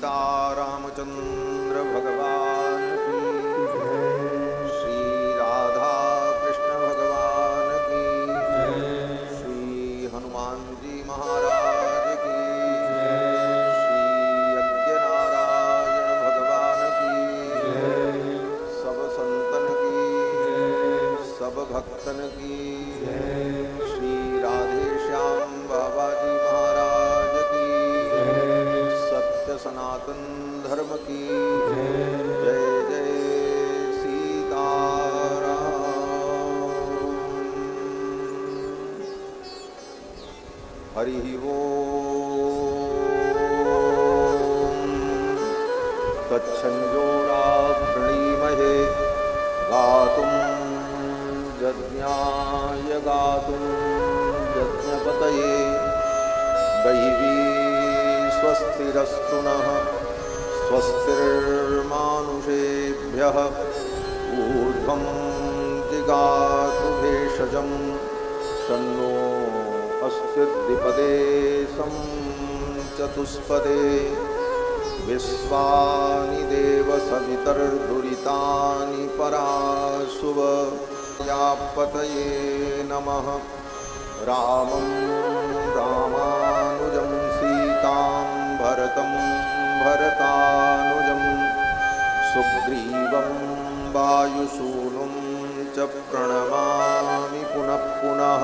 सीतारामचंद्र भगवान की जय। श्री राधा कृष्ण भगवान की जय। श्री हनुमान जी महाराज की जय। श्री यज्ञनारायण भगवान की जय। सब संतन की जय। सब भक्तन की जय। श्री राधे श्याम बाबा जी महाराज की जय। सत्य सनातन धर्म की जय। जय जय सीताराम। हरि ओम। तच्छंजोरावृणीमहे गातुं यज्ञाय गातुं यज्ञपतये दैवी स्वस्तिरस्तु नः स्वस्तिर्मानुषेभ्यः ऊर्ध्वं जिगातु भेषजं शन्नो अस्तिद्विपदे सं चतुष्पदे विश्वानि देव सवितर्दुरितानि पराशुव यापतये नमः। रामं रामानुजं सीतां भरतं भरतानुजं सुग्रीवं वायुसूनुं च प्रणमामि पुनः पुनः।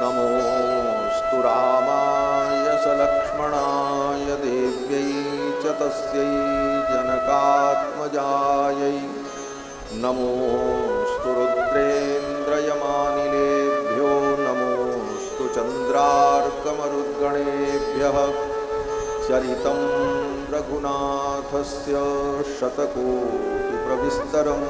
नमोऽस्तु रामाय सलक्ष्मणाय देव्यै च तस्यै जनकात्मजायै। नमोऽस्तु रुद्रेन्द्रयमानिलेभ्यो नमोऽस्तु चन्द्रार्कमरुद्गणेभ्यः। चरितं रघुनाथस्य शतकोटिप्रविस्तरम्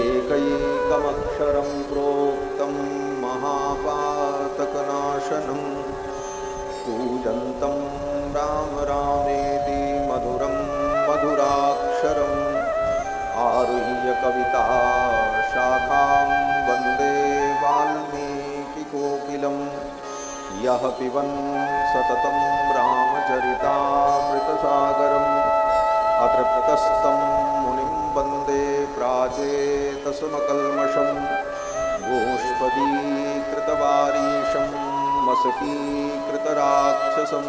एकैकमक्षरं प्रोक्तं महापातकनाशनं कूजन्तं राम रामेति मधुरं मधुराक्षरम् आरुह्य कविता शाखां वन्दे वाल्मीकिकोकिलं यः पिबन् सततं रामचरितामृतसागरम् अतृप्तस्तं मुनिं वन्दे प्राचेतसमकल्मषं गोष्पदीकृतवारीशं मसकीकृतराक्षसं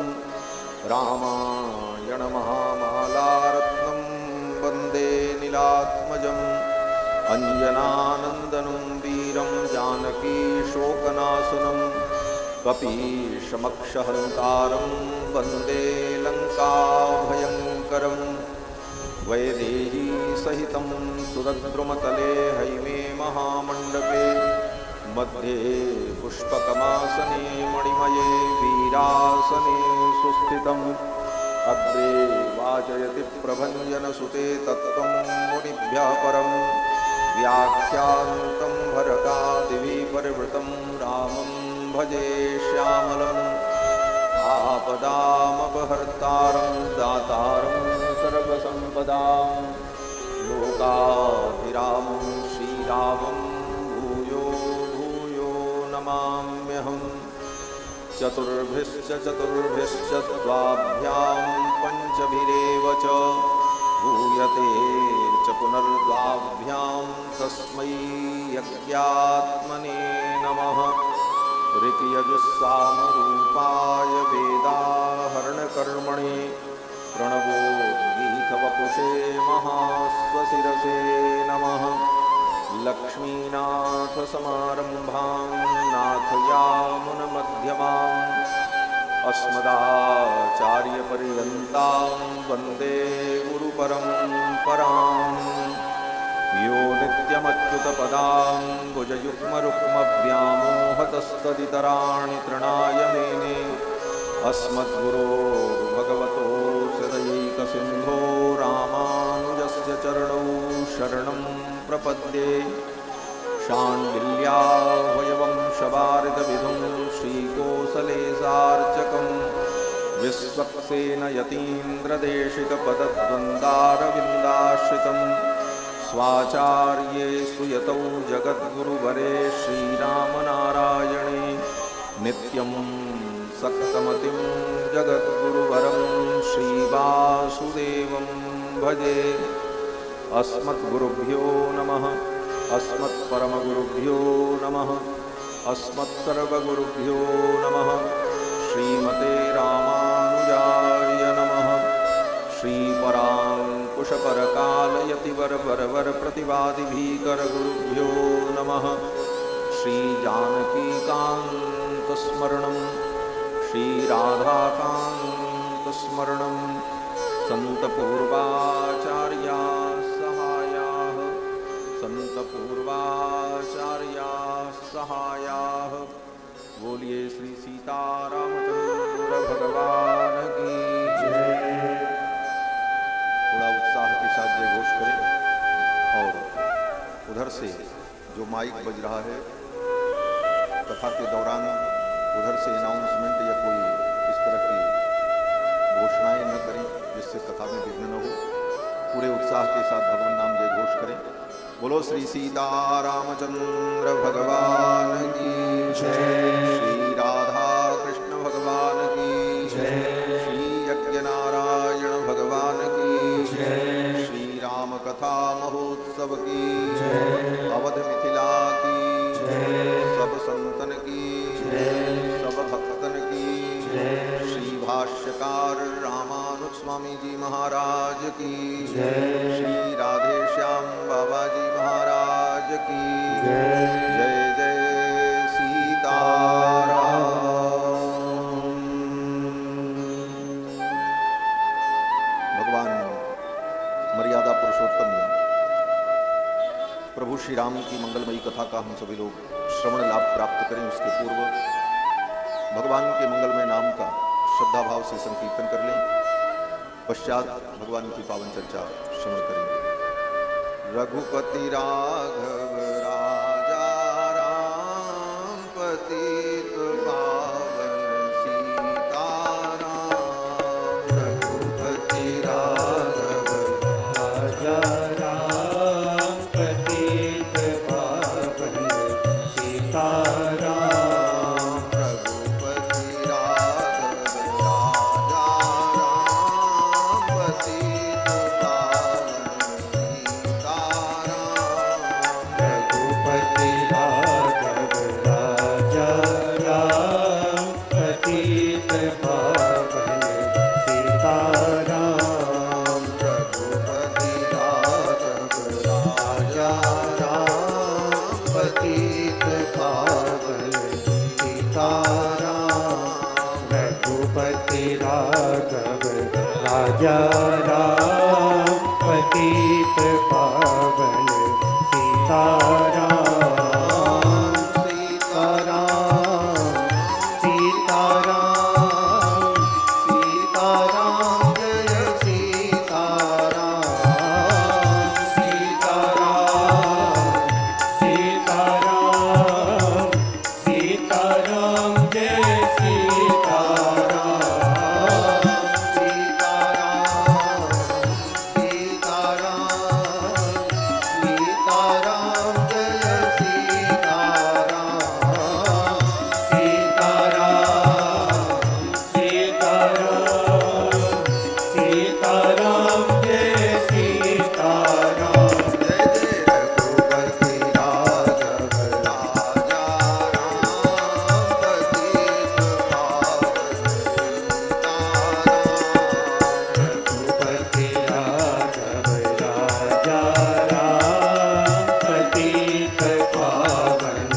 रामायणमहामालारत्नं वन्दे नीलात्मजम् अञ्जनानन्दनं वीरं जानकीशोकनाशनं कपीशमक्षहन्तारं वन्दे लङ्काभयङ्करम् वैदेही सहितं सुरद्रुमतले हैमे महामण्डपे मध्ये पुष्पकमासने मणिमये वीरासने सुस्थितम् अग्रे वाचयति प्रभञ्जनसुते तत्त्वं मुनिभ्यः परं व्याख्यान्तं भरतादिवि परिवृतं रामं भजे श्यामलम् आपदामपहर्तारं दातारं सर्वसम्पदां लोकाभिरामं श्रीरामं भूयो भूयो नमाम्यहम्। चतुर्भिश्च द्वाभ्यां पञ्चभिरेव च भूयते च पुनर्द्वाभ्यां तस्मै यज्ञात्मने नमः। ऋक्यजुस्सामरूपाय वेदाहरणकर्मणे प्रणवोद्गीतवपुषे महास्वशिरसे नमः। लक्ष्मीनाथसमारम्भां नाथयामुनमध्यमाम् अस्मदाचार्यपर्यन्तां वन्दे गुरुपरम्पराम्। यो नित्यमच्युतपदां भुजयुग्मरुक्मव्यामोहतस्तदितराणि तृणाय मेने अस्मद्गुरोर्भगवतोऽस्य दयैकसिन्धो रामानुजस्य चरणौ शरणं प्रपद्ये। शाण्डिल्यावयवंशवारिदविधुं श्रीकोसलेशार्चकं विश्वक्सेन स्वाचार्ये सुयतौ जगद्गुरुवरे श्रीरामनारायणे नित्यं सक्तमतिं जगद्गुरुवरं श्री वासुदेवं भजे। अस्मद्गुरुभ्यो नमः। अस्मत्परमगुरुभ्यो नमः। अस्मत्सर्वगुरुभ्यो नमः। श्रीमते रामानुजाय नमः। श्रीपराङ्कुशपरकालयतिवरवरप्रतिवादिभीकरगुरुभ्यो नमः। श्रीजानकीकान्तस्मरणं श्रीराधाकान्तस्मरणं सन्तपूर्वाचार्याः सहायाः सन्तपूर्वाचार्याः सहायाः। बोलिए श्री सीतारामचंद्र भगवान की जय। थोड़ा उत्साह के साथ जय घोष करें। और उधर से जो माइक बज रहा है कथा के दौरान उधर से अनाउंसमेंट या कोई इस तरह की घोषणाएं न करें जिससे कथा में विघ्न न हो। पूरे उत्साह के साथ भगवान नाम जय घोष करें। बोलो श्री सीतारामचंद्र भगवान की जय। श्री राधा कृष्ण भगवान की जय। श्री यज्ञनारायण भगवान की जय। श्री राम कथा महोत्सव की जय। अवध मिथिला की जय। सब संतन की जय। सब भक्तन की जय। श्री भाष्यकार रामानुज स्वामी जी महाराज की जय। श्री राधे श्याम बाबा जी महाराज की जय। जय जय सीताराम। भगवान मर्यादा पुरुषोत्तम प्रभु श्री राम की मंगलमयी कथा का हम सभी लोग श्रवण लाभ प्राप्त करें। उसके पूर्व भगवान के मंगलमय नाम का श्रद्धा भाव से संकीर्तन कर लें। पश्चात भगवान की पावन चर्चा श्रवण करेंगे। रघुपति राघव राजा राम पतित पावन सीताराम। रघुपति राघव राजा राम पतित पावन सीताराम। रघुपति राघव राजा राम पतित पावन सीताराम। रघुपति राघव राजा राम पतित पावन सीताराम। रघुपति राघव राजा राम पतित पावन सीताराम। रघुपति राघव राजा राम पतित पावन सीताराम। सीताराम सीताराम सीताराम जय सीताराम। सीताराम सीताराम सीताराम जय सीताराम। सीताराम सीताराम सीताराम जय सीताराम। सीताराम सीताराम जय सीताराम। जय जय रघुपति राघव राजा राम पतित पावन सीताराम। रघुपति राघव राजा राम पतित पावन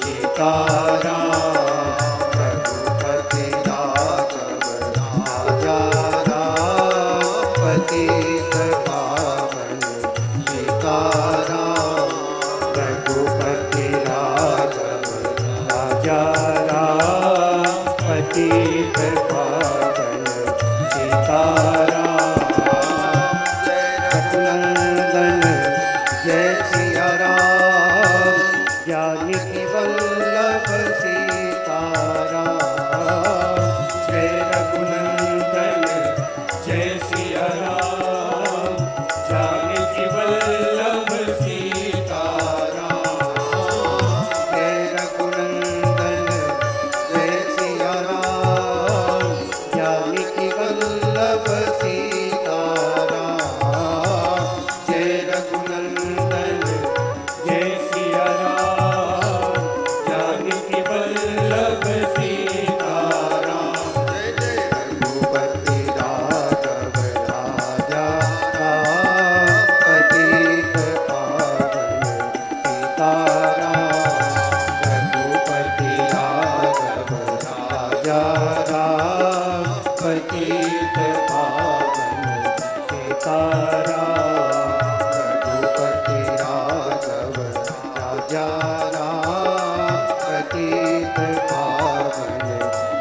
सीताराम। रघुपति राघव राजा राम पतित पावन सीताराम। रघुपति राघव राजा राम पतित पावन सीताराम। जय रघुनंदन जय सिया राम। जानकी वल्लभ सीताराम। जय रघुनंदन पतित पावन सीताराम, रघुपति राघव राजा राम, पतित पावन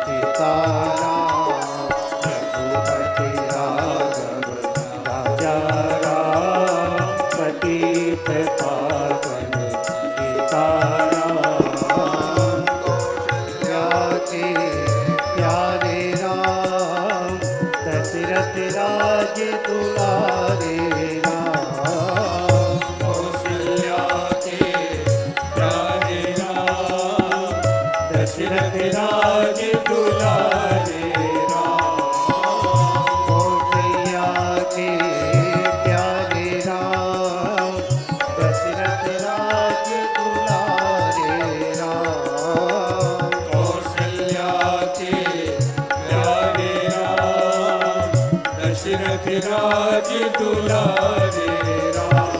सीताराम, रघुपति राघव राजा राम, पतित पावन सीताराम। प्यारे राम, दशरथ राज दुलारे राम, कौशल्या के प्यारे राम, दशरथ राज दुलारे राम। कौशल्या के प्यारे राम, दशरथ राज दुलारे राम, कौशल्या के प्यारे राम, दशरथ राज दुलारे राम।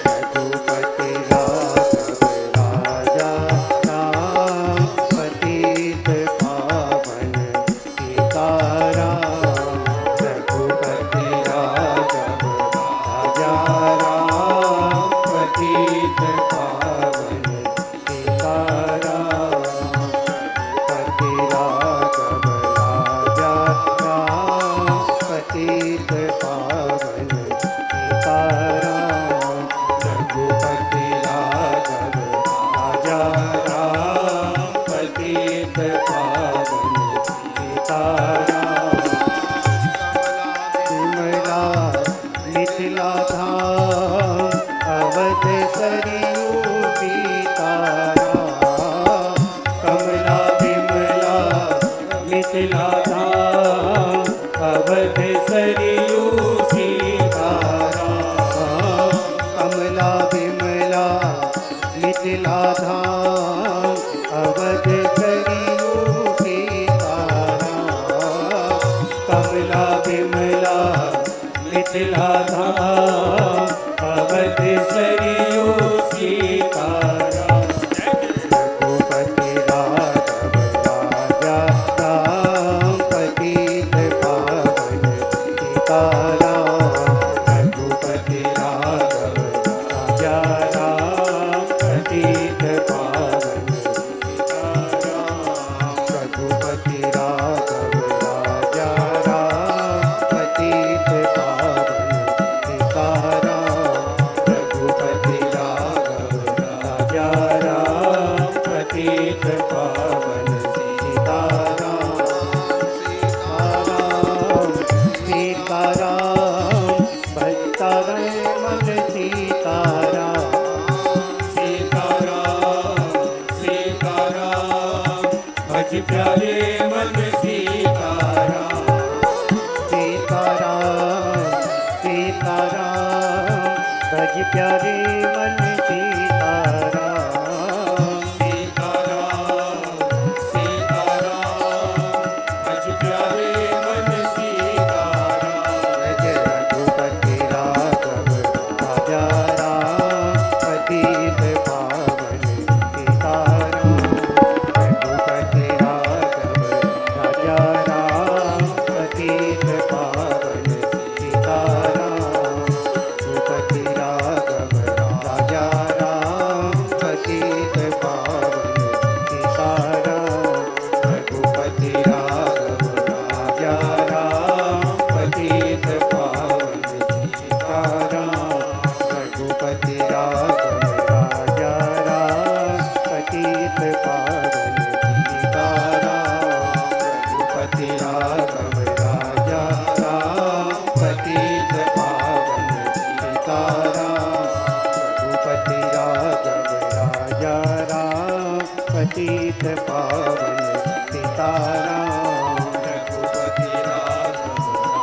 रघुपति राघव राजा राम, पतित पावन सीताराम, रघुपति राघव राजा राम, पतित पावन सीताराम, रघुपति राघव राजा राम, पतित पावन सीताराम, रघुपति राघव राजा राम, पतित पावन सीताराम। शिमला मिथिला धाम, अवध सरयू सीताराम, कमला विमला मिथिला धाम, अवध सरयू सीताराम, कमला विमला मिथिला धाम, अवध सरयू सीताराम, कमला विमला मिथिला धाम, अवध सरयू सीताराम। रघुपति राघव राजा राम, पतित पावन सीताराम, रघुपति राघव राजा राम, पतित पावन सीताराम, रघुपति राघव राजा राम, पतित पावन सीताराम, रघुपति राघव राजा राम, पतित पावन सीताराम। सीताराम सीताराम, भक्तरमण सीताराम, सीताराम सीताराम, भज प्यारे मन सीताराम। सीताराम सीताराम, भज प्यारे मन सीताराम, सीताराम सीताराम, भज प्यारे मन सीताराम। जय रघुपति राघव राजा राम, पतित पावन सीताराम, रघुपति राघव राजा राम, पतित पावन सीताराम, रघुपति राघव राजा राम, पतित पावन सीताराम, रघुपति राघव राजा राम, पतित पावन सीताराम, रघुपति राघव राजा राम, पतित पावन सीताराम, रघुपति राघव राजा राम, पतित पावन सीताराम, रघुपति राघव राजा राम, पतित पावन सीताराम, रघुपति राघव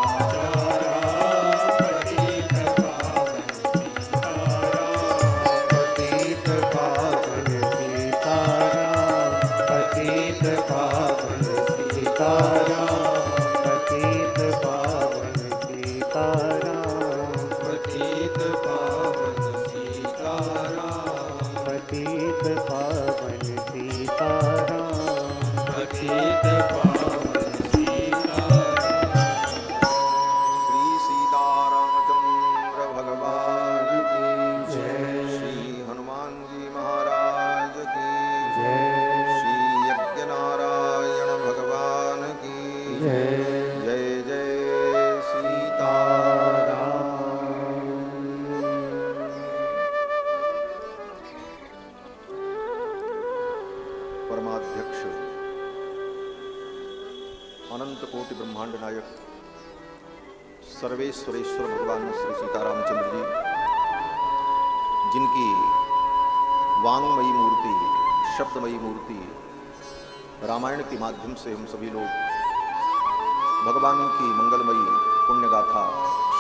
राजा राम, पतित पावन सीताराम, पतित पावन सीताराम, पतित पावन सीताराम, पतित पावन सीताराम, पतित पावन सीताराम, पतित पावन सीताराम, सर्वेश्वरेश्वर भगवान श्री सीतारामचंद्र जी, जिनकी वांगमयी मूर्ति, शब्दमयी मूर्ति रामायण के माध्यम से हम सभी लोग भगवान की मंगलमयी पुण्यगाथा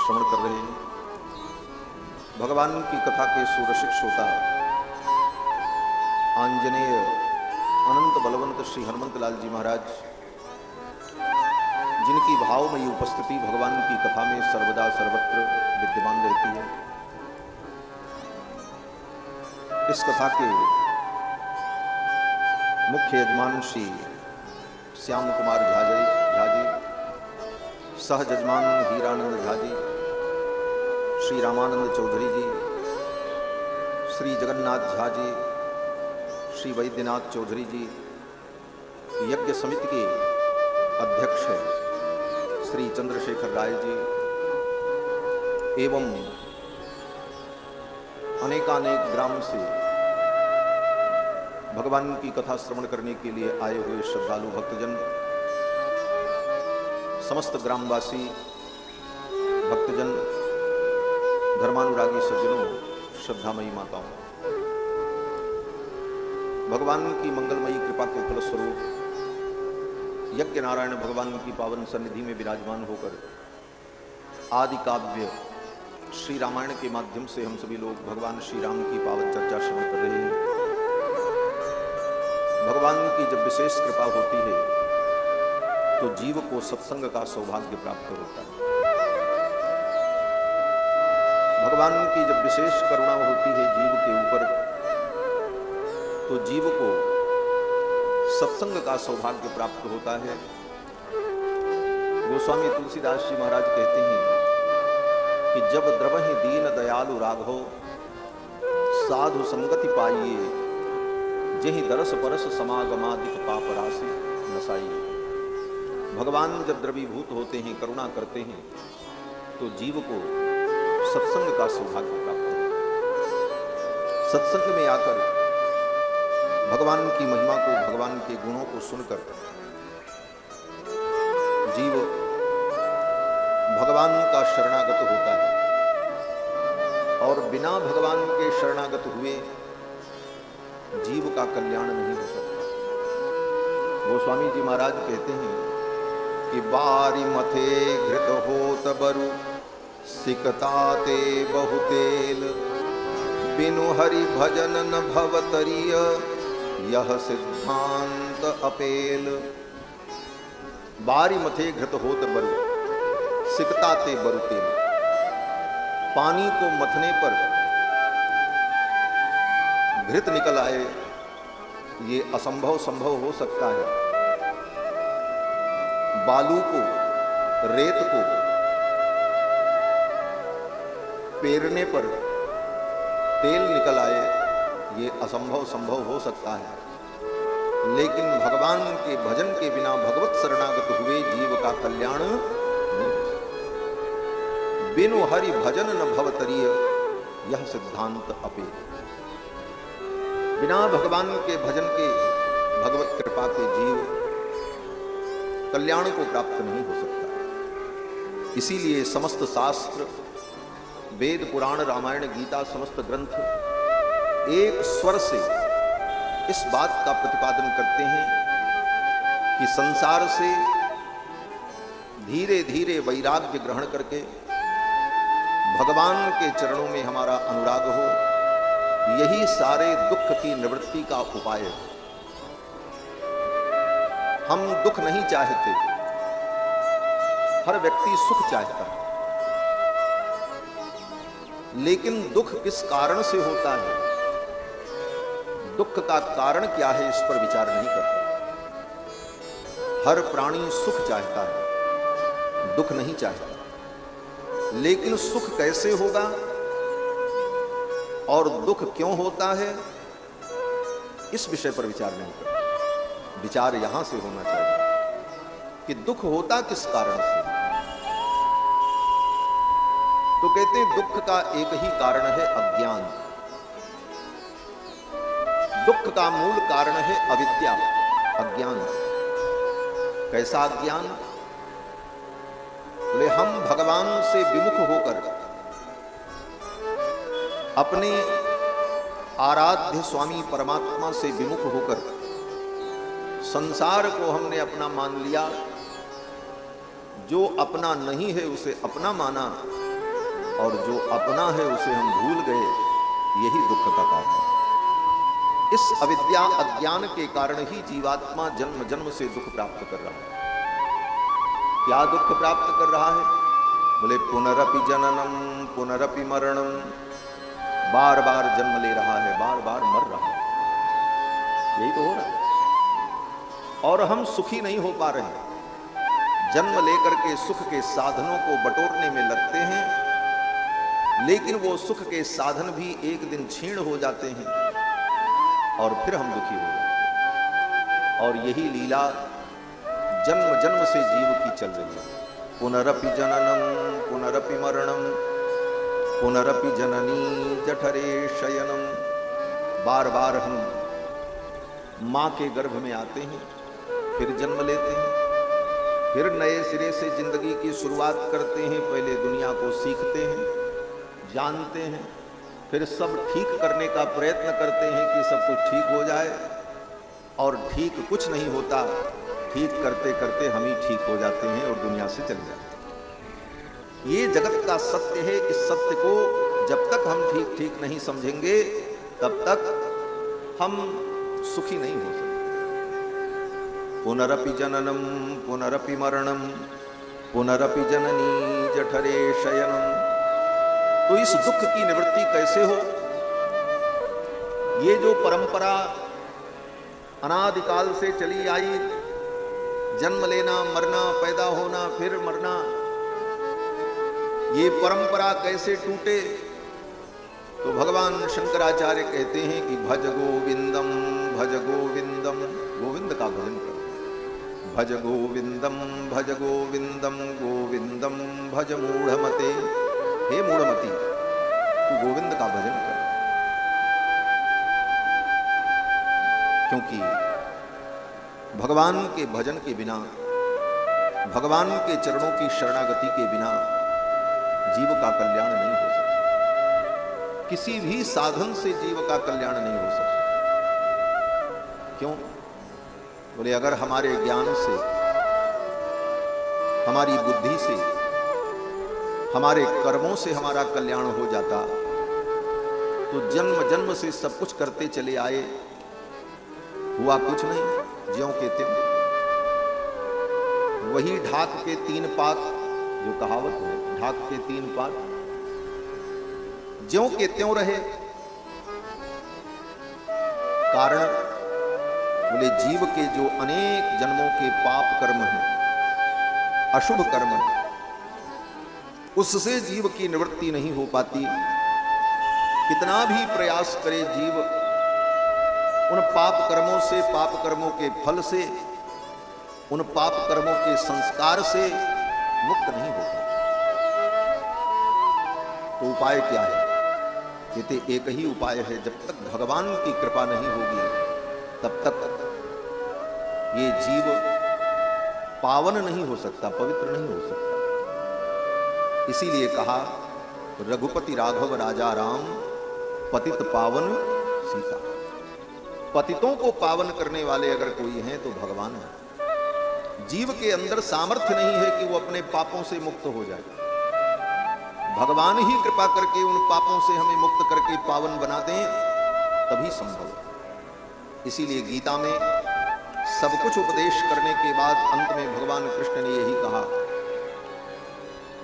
श्रवण कर रहे हैं। भगवान की कथा के सुरसिक श्रोता आंजनेय अनंत बलवंत श्री हनुमंत लाल जी महाराज, जिनकी भावमयी उपस्थिति भगवान की कथा में सर्वदा सर्वत्र विद्यमान रहती है, इस कथा के मुख्य यजमान श्री श्याम कुमार झा जी, सह यजमान हीरानंद झा जी, श्री रामानंद चौधरी जी, श्री जगन्नाथ झा जी, श्री वैद्यनाथ चौधरी जी, यज्ञ समिति के अध्यक्ष श्री चंद्रशेखर राय जी एवं अनेकानेक ग्राम से भगवान की कथा श्रवण करने के लिए आए हुए श्रद्धालु भक्तजन, समस्त ग्रामवासी भक्तजन, धर्मानुरागी सज्जनों, श्रद्धामयी माताओं, भगवान की मंगलमयी कृपा के फलस्वरूप यज्ञ नारायण भगवान की पावन सन्निधि में विराजमान होकर आदि काव्य श्री रामायण के माध्यम से हम सभी लोग भगवान श्री राम की पावन चर्चा श्रवण कर रहे हैं। भगवान की जब विशेष कृपा होती है तो जीव को सत्संग का सौभाग्य प्राप्त होता है। भगवान की जब विशेष करुणा होती है जीव के ऊपर तो जीव को सत्संग का सौभाग्य प्राप्त होता है। गोस्वामी तुलसीदास जी महाराज कहते हैं कि जब द्रवहि दीन दयालु राघव साधु संगति पाइए, जहि दरस परस समागमादिक पाप राशि नसाइए। भगवान जब द्रवीभूत होते हैं, करुणा करते हैं, तो जीव को सत्संग का सौभाग्य प्राप्त होता है। सत्संग में आकर भगवान की महिमा को, भगवान के गुणों को सुनकर जीव भगवान का शरणागत होता है और बिना भगवान के शरणागत हुए जीव का कल्याण नहीं हो सकता। गोस्वामी जी महाराज कहते हैं कि बारी मथे घृत होत बरु सिकताते बहुतेल, बिनु हरि भजन न भवतरिय यह सिद्धांत अपेल। बारी मथे घृत होत बरु सिकताते बरु तेल। पानी को मथने पर घृत निकल आए, ये असंभव संभव हो सकता है। बालू को, रेत को पेरने पर तेल निकल आए, ये असंभव संभव हो सकता है। लेकिन भगवान के भजन के बिना, भगवत शरणागत हुए जीव का कल्याण नहीं हो सकता। बिनु हरि भजन न भवतरिय यह सिद्धांत अपे। बिना भगवान के भजन के, भगवत कृपा के जीव कल्याण को प्राप्त नहीं हो सकता। इसीलिए समस्त शास्त्र, वेद, पुराण, रामायण, गीता, समस्त ग्रंथ एक स्वर से इस बात का प्रतिपादन करते हैं कि संसार से धीरे धीरे वैराग्य ग्रहण करके भगवान के चरणों में हमारा अनुराग हो, यही सारे दुख की निवृत्ति का उपाय है। हम दुख नहीं चाहते, हर व्यक्ति सुख चाहता है, लेकिन दुख किस कारण से होता है, दुख का कारण क्या है, इस पर विचार नहीं करता। हर प्राणी सुख चाहता है, दुख नहीं चाहता। लेकिन सुख कैसे होगा और दुख क्यों होता है, इस विषय पर विचार नहीं करता। विचार यहां से होना चाहिए कि दुख होता किस कारण से। तो कहते हैं दुख का एक ही कारण है, अज्ञान। दुख का मूल कारण है अविद्या, अज्ञान। कैसा अज्ञान? बोले हम भगवान से विमुख होकर अपने आराध्य स्वामी परमात्मा से विमुख होकर संसार को हमने अपना मान लिया, जो अपना नहीं है उसे अपना माना और जो अपना है उसे हम भूल गए, यही दुख का कारण है। इस अविद्या अज्ञान के कारण ही जीवात्मा जन्म जन्म से दुख प्राप्त कर रहा है। क्या दुख प्राप्त कर रहा है? बोले पुनरपि जननम पुनरपि मरणम, बार बार जन्म ले रहा है, बार बार मर रहा है, यही तो हो रहा है। और हम सुखी नहीं हो पा रहे हैं। जन्म लेकर के सुख के साधनों को बटोरने में लगते हैं, लेकिन वो सुख के साधन भी एक दिन क्षीण हो जाते हैं और फिर हम दुखी हो जाते हैं। और यही लीला जन्म जन्म से जीव की चल रही है। पुनरपि जननम पुनरपि मरणम पुनरपि जननी जठरे शयनम, बार बार हम माँ के गर्भ में आते हैं, फिर जन्म लेते हैं, फिर नए सिरे से जिंदगी की शुरुआत करते हैं। पहले दुनिया को सीखते हैं, जानते हैं, फिर सब ठीक करने का प्रयत्न करते हैं कि सब कुछ ठीक हो जाए, और ठीक कुछ नहीं होता। ठीक करते करते हम ही ठीक हो जाते हैं और दुनिया से चले जाते हैं। ये जगत का सत्य है। इस सत्य को जब तक हम ठीक ठीक नहीं समझेंगे, तब तक हम सुखी नहीं हो सकते। पुनरपि जननम पुनरपि मरणम पुनरपि जननी जठरे शयनम। तो इस दुख की निवृत्ति कैसे हो? ये जो परंपरा अनादिकाल से चली आई, जन्म लेना, मरना, पैदा होना, फिर मरना, ये परंपरा कैसे टूटे? तो भगवान शंकराचार्य कहते हैं कि भज गोविंदम भज गोविंदम, गोविंद का भजन करो। भज गोविंदम भज गोविंदम गोविंदम भज मूढ़मते। हे मूढ़मती, तू गोविंद का भजन कर, क्योंकि भगवान के भजन के बिना, भगवान के चरणों की शरणागति के बिना जीव का कल्याण नहीं हो सकता। किसी भी साधन से जीव का कल्याण नहीं हो सकता। क्यों? बोले अगर हमारे ज्ञान से, हमारी बुद्धि से, हमारे कर्मों से हमारा कल्याण हो जाता, तो जन्म जन्म से सब कुछ करते चले आए, हुआ कुछ नहीं, ज्यों के त्यों। वही ढाक के तीन पात, जो कहावत है, ढाक के तीन पात, ज्यों के त्यों रहे। कारण बोले जीव के जो अनेक जन्मों के पाप कर्म हैं, अशुभ कर्म हैं, उससे जीव की निवृत्ति नहीं हो पाती। कितना भी प्रयास करे जीव, उन पाप कर्मों से, पाप कर्मों के फल से, उन पाप कर्मों के संस्कार से मुक्त नहीं होता। तो उपाय क्या है? कहते एक ही उपाय है, जब तक भगवान की कृपा नहीं होगी, तब तक ये जीव पावन नहीं हो सकता, पवित्र नहीं हो सकता। इसीलिए कहा, रघुपति राघव राजा राम, पतित पावन सीता। पतितों को पावन करने वाले अगर कोई हैं तो भगवान है। जीव के अंदर सामर्थ्य नहीं है कि वो अपने पापों से मुक्त हो जाए। भगवान ही कृपा करके उन पापों से हमें मुक्त करके पावन बना दें, तभी संभव है। इसीलिए गीता में सब कुछ उपदेश करने के बाद अंत में भगवान कृष्ण ने यही कहा,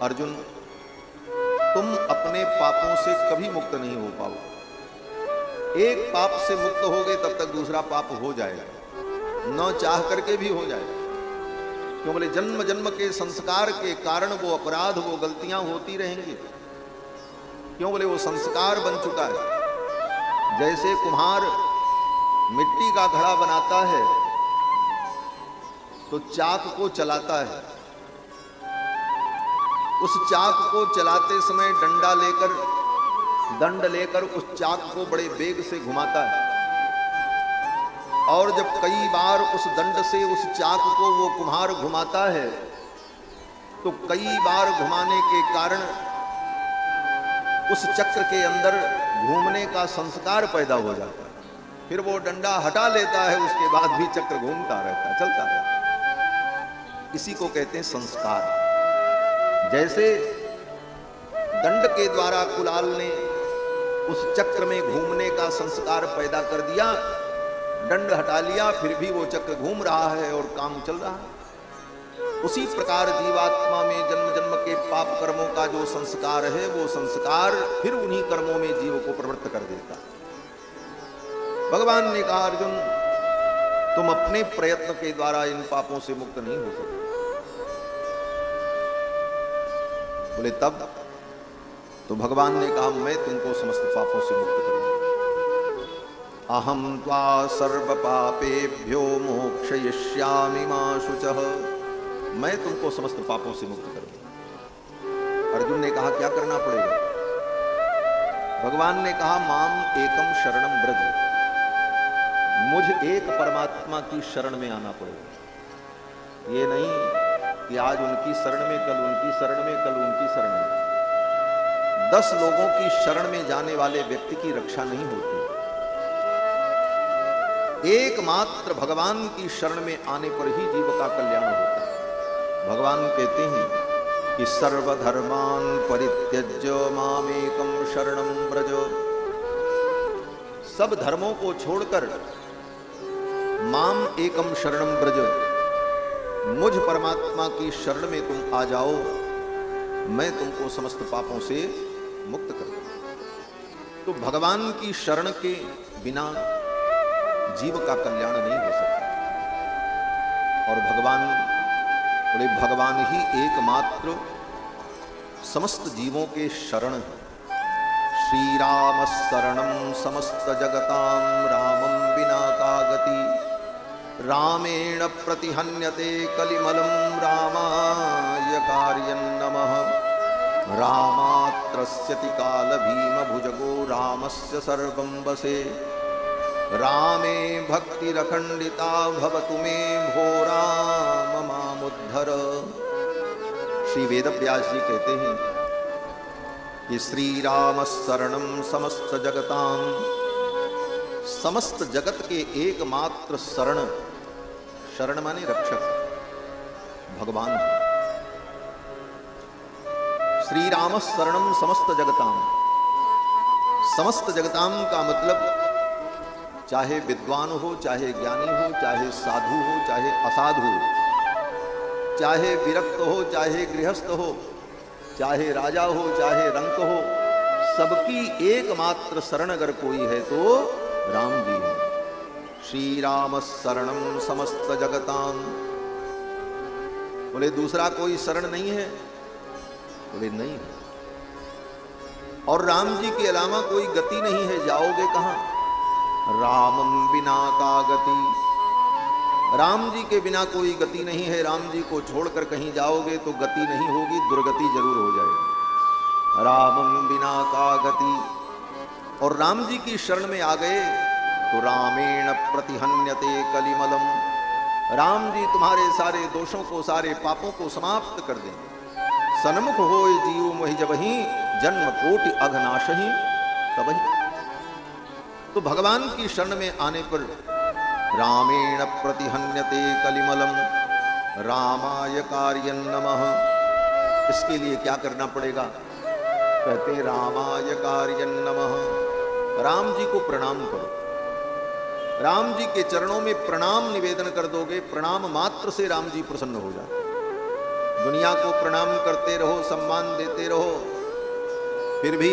अर्जुन तुम अपने पापों से कभी मुक्त नहीं हो पाओ। एक पाप से मुक्त हो गए तब तक दूसरा पाप हो जाएगा, न चाह करके भी हो जाएगा। क्यों? बोले जन्म जन्म के संस्कार के कारण वो अपराध, वो गलतियां होती रहेंगी। क्यों? बोले वो संस्कार बन चुका है। जैसे कुम्हार मिट्टी का घड़ा बनाता है तो चाक को चलाता है, उस चाक को चलाते समय दंड लेकर उस चाक को बड़े वेग से घुमाता है, और जब कई बार उस दंड से उस चाक को वो कुम्हार घुमाता है तो कई बार घुमाने के कारण उस चक्र के अंदर घूमने का संस्कार पैदा हो जाता है। फिर वो डंडा हटा लेता है, उसके बाद भी चक्र घूमता रहता है, चलता रहता है। इसी को कहते हैं संस्कार। जैसे दंड के द्वारा कुलाल ने उस चक्र में घूमने का संस्कार पैदा कर दिया, दंड हटा लिया, फिर भी वो चक्र घूम रहा है और काम चल रहा है। उसी प्रकार जीवात्मा में जन्म जन्म के पाप कर्मों का जो संस्कार है, वो संस्कार फिर उन्हीं कर्मों में जीव को प्रवृत्त कर देता है। भगवान ने कहा, अर्जुन तुम अपने प्रयत्न के द्वारा इन पापों से मुक्त नहीं हो सकते। बोले तब? तो भगवान ने कहा, मैं तुमको समस्त पापों से मुक्त करूंगा। अहम त्वा सर्व पापेभ्यो मोक्षयिष्यामि मा शुचः। मैं तुमको समस्त पापों से मुक्त करूंगा। अर्जुन ने कहा, क्या करना पड़ेगा? भगवान ने कहा, माम एकम शरणम ब्रज। मुझ एक परमात्मा की शरण में आना पड़ेगा। ये नहीं कि आज उनकी शरण में, कल उनकी शरण में, कल उनकी शरण में। 10 लोगों की शरण में जाने वाले व्यक्ति की रक्षा नहीं होती। एकमात्र भगवान की शरण में आने पर ही जीव का कल्याण होता है। भगवान कहते हैं कि सर्वधर्मान परित्यज्य मामेकम शरणम ब्रज। सब धर्मों को छोड़कर माम एकम शरणम ब्रज, मुझ परमात्मा की शरण में तुम आ जाओ, मैं तुमको समस्त पापों से मुक्त कर दूंगा। तो भगवान की शरण के बिना जीव का कल्याण नहीं हो सकता। और भगवान ही एकमात्र समस्त जीवों के शरण है। श्री राम शरणम समस्त जगताम रामम बिना का गति। रामेण प्रतिहन्यते कलिमलं रामाय कार्यं नमः। रामात्रस्यति काल भीम भुजगो रामस्य सर्वं वसे। रामे भक्तिरखंडिता भवतु मे भो राम मामुद्धर। श्री वेदव्यास जी कहते हैं कि श्री राम शरणम समस्त जगताम, समस्त जगत के एकमात्र शरण, शरण माने रक्षक, भगवान। श्री राम शरणम समस्त जगताम। समस्त जगताम का मतलब चाहे विद्वान हो, चाहे ज्ञानी हो, चाहे साधु हो, चाहे असाधु हो, चाहे विरक्त हो, चाहे गृहस्थ हो, चाहे राजा हो, चाहे रंक हो, सबकी एकमात्र शरण अगर कोई है तो राम जी है। श्री राम शरणम समस्त जगताम। बोले दूसरा कोई शरण नहीं है? बोले नहीं है। और राम जी के अलावा कोई गति नहीं है, जाओगे कहां? रामम बिना का गति। राम जी के बिना कोई गति नहीं है। राम जी को छोड़कर कहीं जाओगे तो गति नहीं होगी, दुर्गति जरूर हो जाएगी। रामम बिना का गति। और राम जी की शरण में आ गए तो रामेण प्रतिहन्यते कलिमलम। राम जी तुम्हारे सारे दोषों को, सारे पापों को समाप्त कर देंगे। सन्मुख होय जीव मोहि जबहि, जन्म कोटि अघनाशहि तबहि। तो भगवान की शरण में आने पर रामेण प्रतिहन्यते कलिमलम रामाय कार्यं नमः। इसके लिए क्या करना पड़ेगा? कहते रामाय कार्यं नमः। राम जी को प्रणाम करो। राम जी के चरणों में प्रणाम निवेदन कर दोगे, प्रणाम मात्र से राम जी प्रसन्न हो जाते। दुनिया को प्रणाम करते रहो, सम्मान देते रहो, फिर भी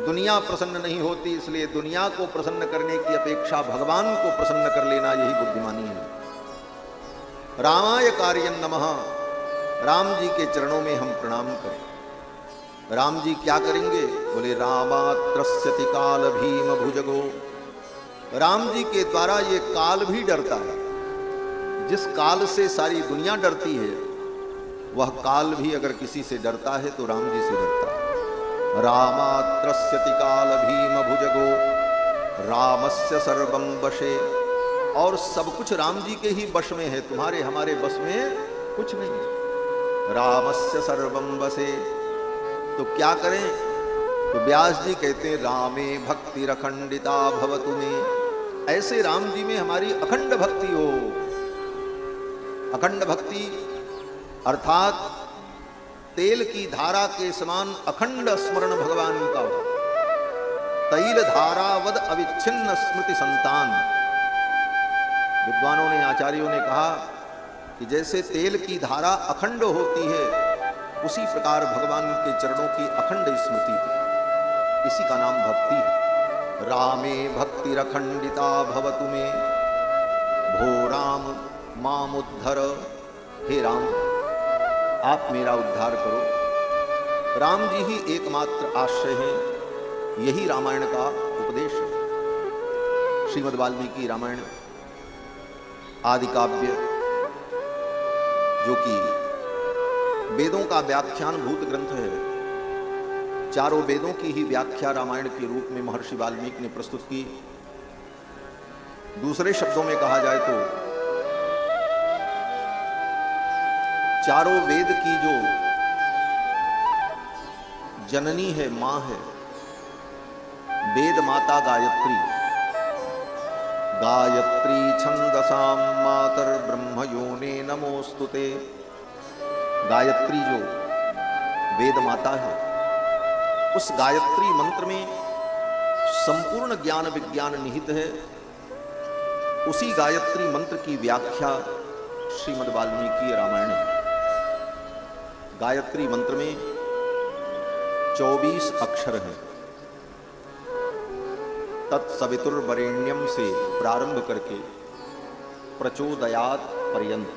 दुनिया प्रसन्न नहीं होती। इसलिए दुनिया को प्रसन्न करने की अपेक्षा भगवान को प्रसन्न कर लेना, यही बुद्धिमानी है। रामाय कार्यं नमः। राम जी के चरणों में हम प्रणाम करें। राम जी क्या करेंगे? बोले रामात्रस्यति काल भीम भुजगो। राम जी के द्वारा ये काल भी डरता है। जिस काल से सारी दुनिया डरती है, वह काल भी अगर किसी से डरता है तो राम जी से डरता है। रामात्रस्यति काल भीम भुजगो रामस्य सर्वं वशे। और सब कुछ राम जी के ही वश में है, तुम्हारे हमारे वश में कुछ नहीं है। रामस्य सर्वं वसे। तो क्या करें? तो व्यास जी कहते हैं रामे भक्ति रखंडिता भवतु में। ऐसे राम जी में हमारी अखंड भक्ति हो। अखंड भक्ति अर्थात तेल की धारा के समान अखंड स्मरण भगवान का हो। तैल धारावद अविच्छिन्न स्मृति संतान। विद्वानों ने, आचार्यों ने कहा कि जैसे तेल की धारा अखंड होती है, उसी प्रकार भगवान के चरणों की अखंड स्मृति थी। इसी का नाम भक्ति है। रामे भक्ति रखंडिता भवतु में, भो राम माम उद्धर। हे राम, आप मेरा उद्धार करो। राम जी ही एकमात्र आश्रय हैं। यही रामायण का उपदेश है। श्रीमद् वाल्मीकि रामायण आदि काव्य, जो कि वेदों का व्याख्यान भूत ग्रंथ है, चारों वेदों की ही व्याख्या रामायण के रूप में महर्षि वाल्मीकि ने प्रस्तुत की। दूसरे शब्दों में कहा जाए तो चारों वेद की जो जननी है, मां है, वेद माता गायत्री। गायत्री छंदसाम मातर ब्रह्म योने नमोस्तुते। गायत्री जो वेद माता है, उस गायत्री मंत्र में संपूर्ण ज्ञान विज्ञान निहित है। उसी गायत्री मंत्र की व्याख्या श्रीमद् वाल्मीकि रामायण है। गायत्री मंत्र में 24 अक्षर हैं। तत्सवितुर्वरेण्यम से प्रारंभ करके प्रचोदयात पर्यंत।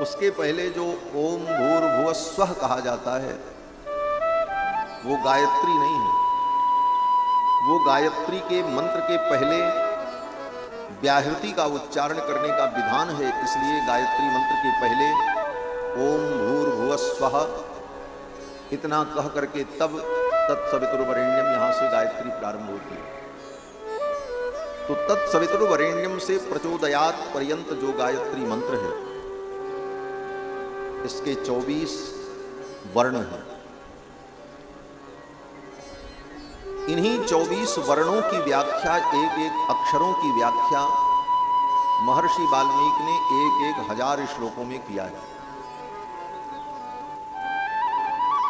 उसके पहले जो ओम भूर्भुवः स्वः कहा जाता है, वो गायत्री नहीं है। वो गायत्री के मंत्र के पहले व्याहृति का उच्चारण करने का विधान है। इसलिए गायत्री मंत्र के पहले ओम भूर्भुवः स्वः इतना कह करके तब तत्सवितुर्वरेण्यम, यहां से गायत्री प्रारंभ होती है। तो तत्सवितुर्वरेण्यम से प्रचोदयात पर्यंत जो गायत्री मंत्र है, इसके 24 वर्ण हैं। इन्हीं 24 वर्णों की व्याख्या, एक एक अक्षरों की व्याख्या महर्षि वाल्मीकि ने एक एक 1000 श्लोकों में किया है।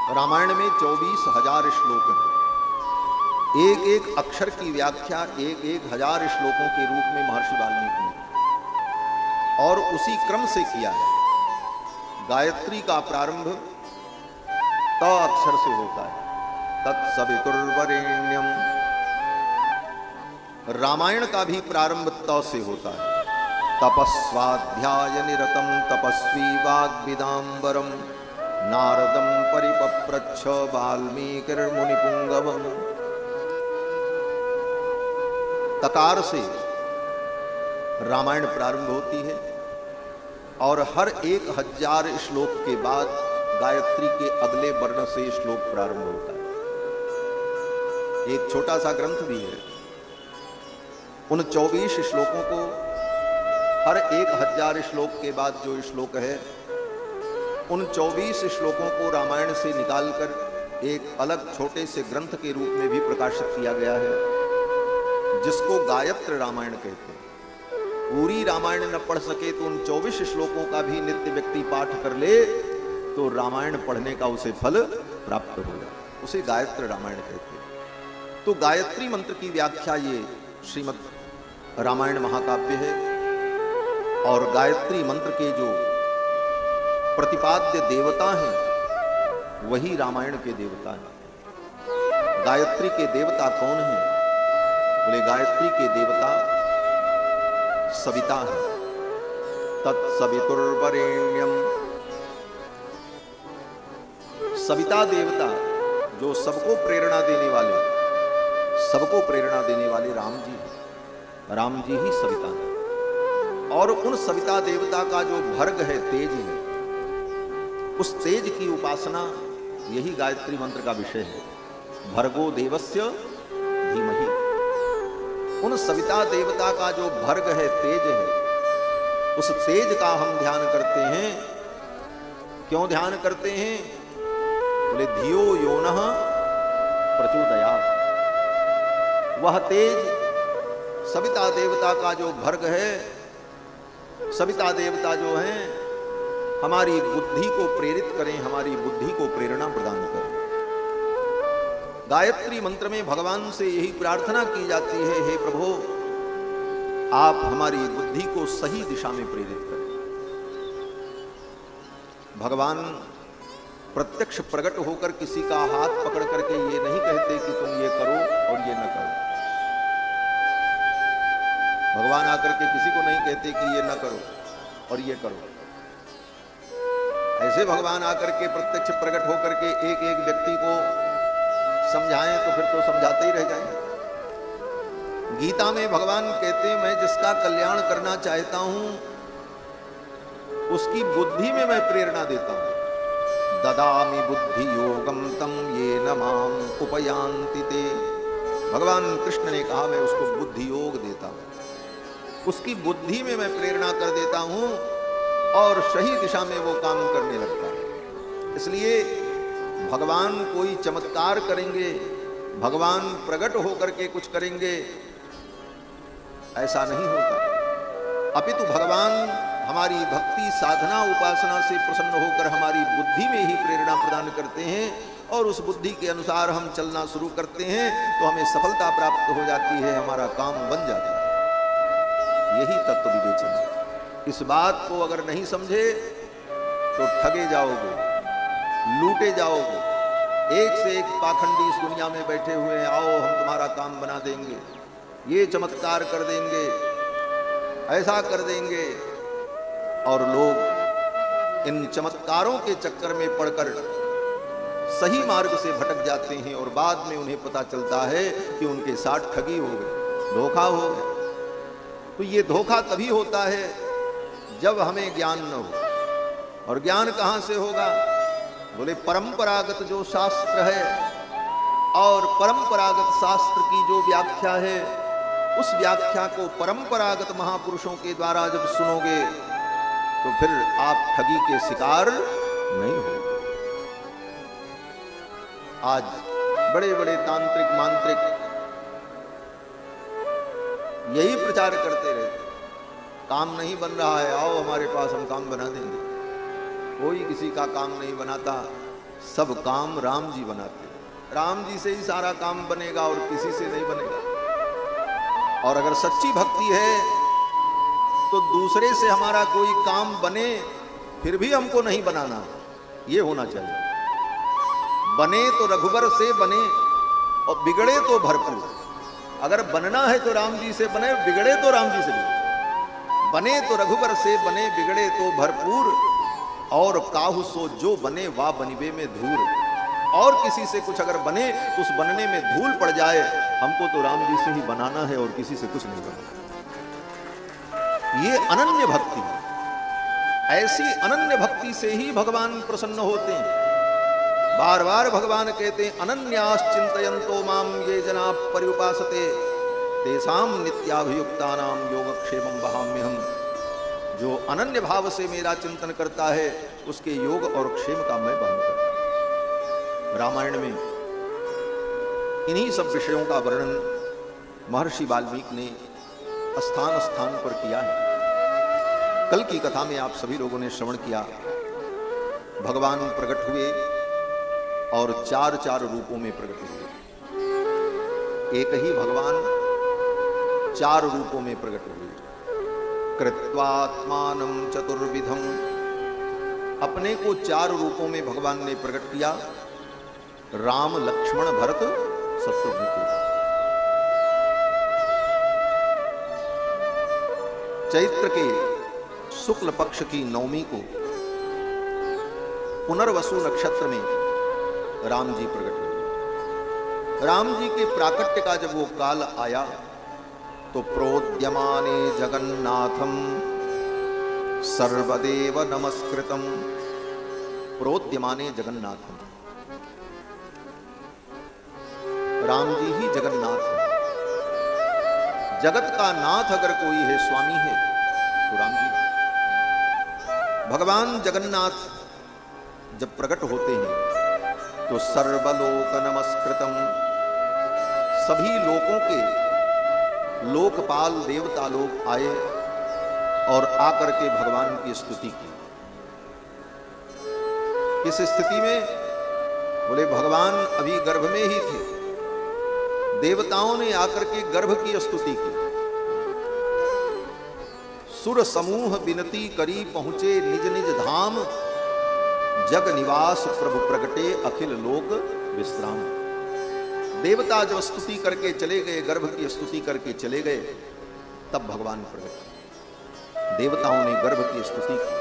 रामायण में 24,000 श्लोक हैं। एक एक अक्षर की व्याख्या एक एक 1000 श्लोकों के रूप में महर्षि वाल्मीकि ने, और उसी क्रम से किया है। गायत्री का प्रारंभ त अक्षर से होता है, तत्सवितुर्वरेण्यम। रामायण का भी प्रारंभ त से होता है। तपस्वाध्याय निरतम तपस्वी वाग्विदाम्बरम, नारदम परिपप्रच्छ वाल्मीकिर्मुनिपुंगवम्। तकार से रामायण प्रारंभ होती है और हर 1000 श्लोक के बाद गायत्री के अगले वर्ण से श्लोक प्रारंभ होता है। एक छोटा सा ग्रंथ भी है। उन 24 श्लोकों को हर 1000 श्लोक के बाद जो श्लोक है, उन 24 श्लोकों को रामायण से निकालकर एक अलग छोटे से ग्रंथ के रूप में भी प्रकाशित किया गया है, जिसको गायत्र रामायण कहते हैं। पूरी रामायण न पढ़ सके तो उन 24 श्लोकों का भी नित्य व्यक्ति पाठ कर ले तो रामायण पढ़ने का उसे फल प्राप्त होगा। उसे गायत्र रामायण कहते हैं। तो गायत्री मंत्र की व्याख्या ये श्रीमद् रामायण महाकाव्य है। और गायत्री मंत्र के जो प्रतिपाद्य देवता हैं, वही रामायण के देवता हैं। गायत्री के देवता कौन हैं? बोले गायत्री के देवता सविता है। तत्सवितुर्वरेण्यम। सविता देवता जो सबको प्रेरणा देने वाले राम जी हैं। राम जी ही सविता है। और उन सविता देवता का जो भर्ग है, तेज है, उस तेज की उपासना यही गायत्री मंत्र का विषय है। भर्गो देवस्य धीमहि। उन सविता देवता का जो भर्ग है, तेज है, उस तेज का हम ध्यान करते हैं क्यों ध्यान करते हैं? बोले धियो योनः प्रचोदयात्। वह तेज सविता देवता का जो भर्ग है, सविता देवता जो है, हमारी बुद्धि को प्रेरित करें, हमारी बुद्धि को प्रेरणा प्रदान करें। गायत्री मंत्र में भगवान से यही प्रार्थना की जाती है, हे प्रभु आप हमारी बुद्धि को सही दिशा में प्रेरित करें। भगवान प्रत्यक्ष प्रकट होकर किसी का हाथ पकड़ करके ये नहीं कहते कि तुम ये करो और ये न करो। भगवान आकर के किसी को नहीं कहते कि ये न करो और ये करो। ऐसे भगवान आकर के प्रत्यक्ष प्रकट होकर के एक एक व्यक्ति को समझाएं तो फिर तो समझाते ही रह जाएंगे। गीता में भगवान कहते हैं, मैं जिसका कल्याण करना चाहता हूं उसकी बुद्धि में मैं प्रेरणा देता हूं। ददामि बुद्धि योगम तम ये न माम उपयांति ते। भगवान कृष्ण ने कहा मैं उसको बुद्धि योग देता हूं, उसकी बुद्धि में मैं प्रेरणा कर देता हूं और सही दिशा में वो काम करने लगता है। इसलिए भगवान कोई चमत्कार करेंगे, भगवान प्रकट होकर के कुछ करेंगे, ऐसा नहीं होता। अपितु भगवान हमारी भक्ति साधना उपासना से प्रसन्न होकर हमारी बुद्धि में ही प्रेरणा प्रदान करते हैं और उस बुद्धि के अनुसार हम चलना शुरू करते हैं तो हमें सफलता प्राप्त हो जाती है, हमारा काम बन जाता है। यही तत्व विवेचन है। इस बात को अगर नहीं समझे तो ठगे जाओगे, लूटे जाओगे। एक से एक पाखंडी इस दुनिया में बैठे हुए हैं, आओ हम तुम्हारा काम बना देंगे, ये चमत्कार कर देंगे, ऐसा कर देंगे। और लोग इन चमत्कारों के चक्कर में पड़कर सही मार्ग से भटक जाते हैं और बाद में उन्हें पता चलता है कि उनके साथ ठगी हो गई, धोखा हो गया। तो ये धोखा तभी होता है जब हमें ज्ञान न हो। और ज्ञान कहां से होगा? बोले परंपरागत जो शास्त्र है और परंपरागत शास्त्र की जो व्याख्या है, उस व्याख्या को परंपरागत महापुरुषों के द्वारा जब सुनोगे तो फिर आप ठगी के शिकार नहीं हो। आज बड़े बड़े तांत्रिक मांत्रिक यही प्रचार करते रहते, काम नहीं बन रहा है, आओ हमारे पास हम काम बना देंगे। कोई किसी का काम नहीं बनाता, सब काम राम जी बनाते। राम जी से ही सारा काम बनेगा और किसी से नहीं बनेगा। और अगर सच्ची भक्ति है तो दूसरे से हमारा कोई काम बने फिर भी हमको नहीं बनाना, ये होना चाहिए। बने तो रघुबर से बने और बिगड़े तो भरपूर। अगर बनना है तो राम जी से बने, बिगड़े तो राम जी से बिगड़े। बने तो रघुबर से बने, बिगड़े तो भरपूर। और काहू सो जो बने वा बनिबे में धूर। और किसी से कुछ अगर बने तो उस बनने में धूल पड़ जाए, हमको तो राम जी से ही बनाना है और किसी से कुछ नहीं बनाना। ये अनन्य भक्ति, ऐसी अनन्य भक्ति से ही भगवान प्रसन्न होते हैं। बार बार भगवान कहते हैं, अनन्याश्चिन्तयन्तो माम ये जना पर्युपासते तेषां नित्याभियुक्तानां योगक्षेमं वहाम्यहम्। जो अनन्य भाव से मेरा चिंतन करता है उसके योग और क्षेम का मैं वहन करता हूं। रामायण में इन्हीं सब विषयों का वर्णन महर्षि वाल्मीकि ने स्थान स्थान पर किया है। कल की कथा में आप सभी लोगों ने श्रवण किया, भगवान प्रकट हुए और चार चार रूपों में प्रकट हुए। एक ही भगवान चार रूपों में प्रकट हुए। कृत्वात्मानं चतुर्विधम, अपने को चार रूपों में भगवान ने प्रकट किया। राम लक्ष्मण भरत शत्रुघ्न को। चैत्र के शुक्ल पक्ष की नवमी को पुनर्वसु नक्षत्र में राम जी प्रकट हुए। राम जी के प्राकट्य का जब वो काल आया तो प्रोद्यमाने जगन्नाथम सर्वदेव नमस्कृतम। प्रोद्यमाने जगन्नाथम, राम जी ही जगन्नाथ है। जगत का नाथ अगर कोई है, स्वामी है, तो राम जी। भगवान जगन्नाथ जब प्रकट होते हैं तो सर्वलोक नमस्कृतम, सभी लोकों के लोकपाल देवता लोग आए और आकर के भगवान की स्तुति की। इस स्थिति में बोले भगवान अभी गर्भ में ही थे, देवताओं ने आकर के गर्भ की स्तुति की। सुर समूह विनती करी पहुंचे निज निज धाम, जग निवास प्रभु प्रगटे अखिल लोक विश्राम। देवता जब स्तुति करके चले गए, गर्भ की स्तुति करके चले गए, तब भगवान प्रकट। देवताओं ने गर्भ की स्तुति की।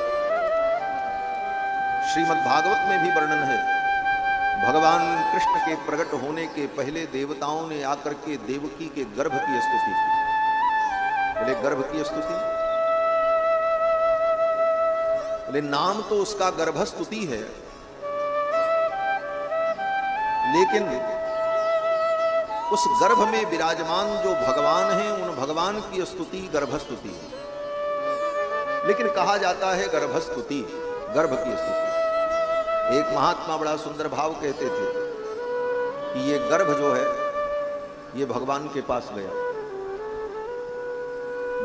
श्रीमद् भागवत में भी वर्णन है, भगवान कृष्ण के प्रकट होने के पहले देवताओं ने आकर के देवकी के गर्भ की स्तुति की। बोले गर्भ की स्तुति, बोले नाम तो उसका गर्भ स्तुति है, लेकिन उस गर्भ में विराजमान जो भगवान हैं, उन भगवान की स्तुति गर्भ स्तुति है। लेकिन कहा जाता है गर्भ स्तुति, गर्भ की स्तुति। एक महात्मा बड़ा सुंदर भाव कहते थे कि ये गर्भ जो है ये भगवान के पास गया।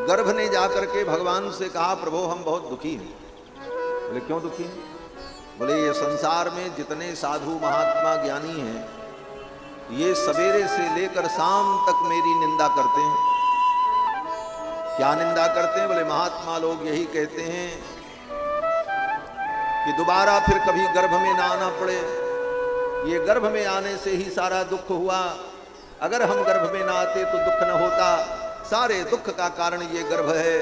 गर्भ ने जाकर के भगवान से कहा, प्रभु हम बहुत दुखी हैं। बोले क्यों दुखी हैं? बोले ये संसार में जितने साधु महात्मा ज्ञानी हैं, ये सवेरे से लेकर शाम तक मेरी निंदा करते हैं। क्या निंदा करते हैं? बोले महात्मा लोग यही कहते हैं कि दोबारा फिर कभी गर्भ में ना आना पड़े, ये गर्भ में आने से ही सारा दुख हुआ, अगर हम गर्भ में ना आते तो दुख न होता, सारे दुख का कारण ये गर्भ है,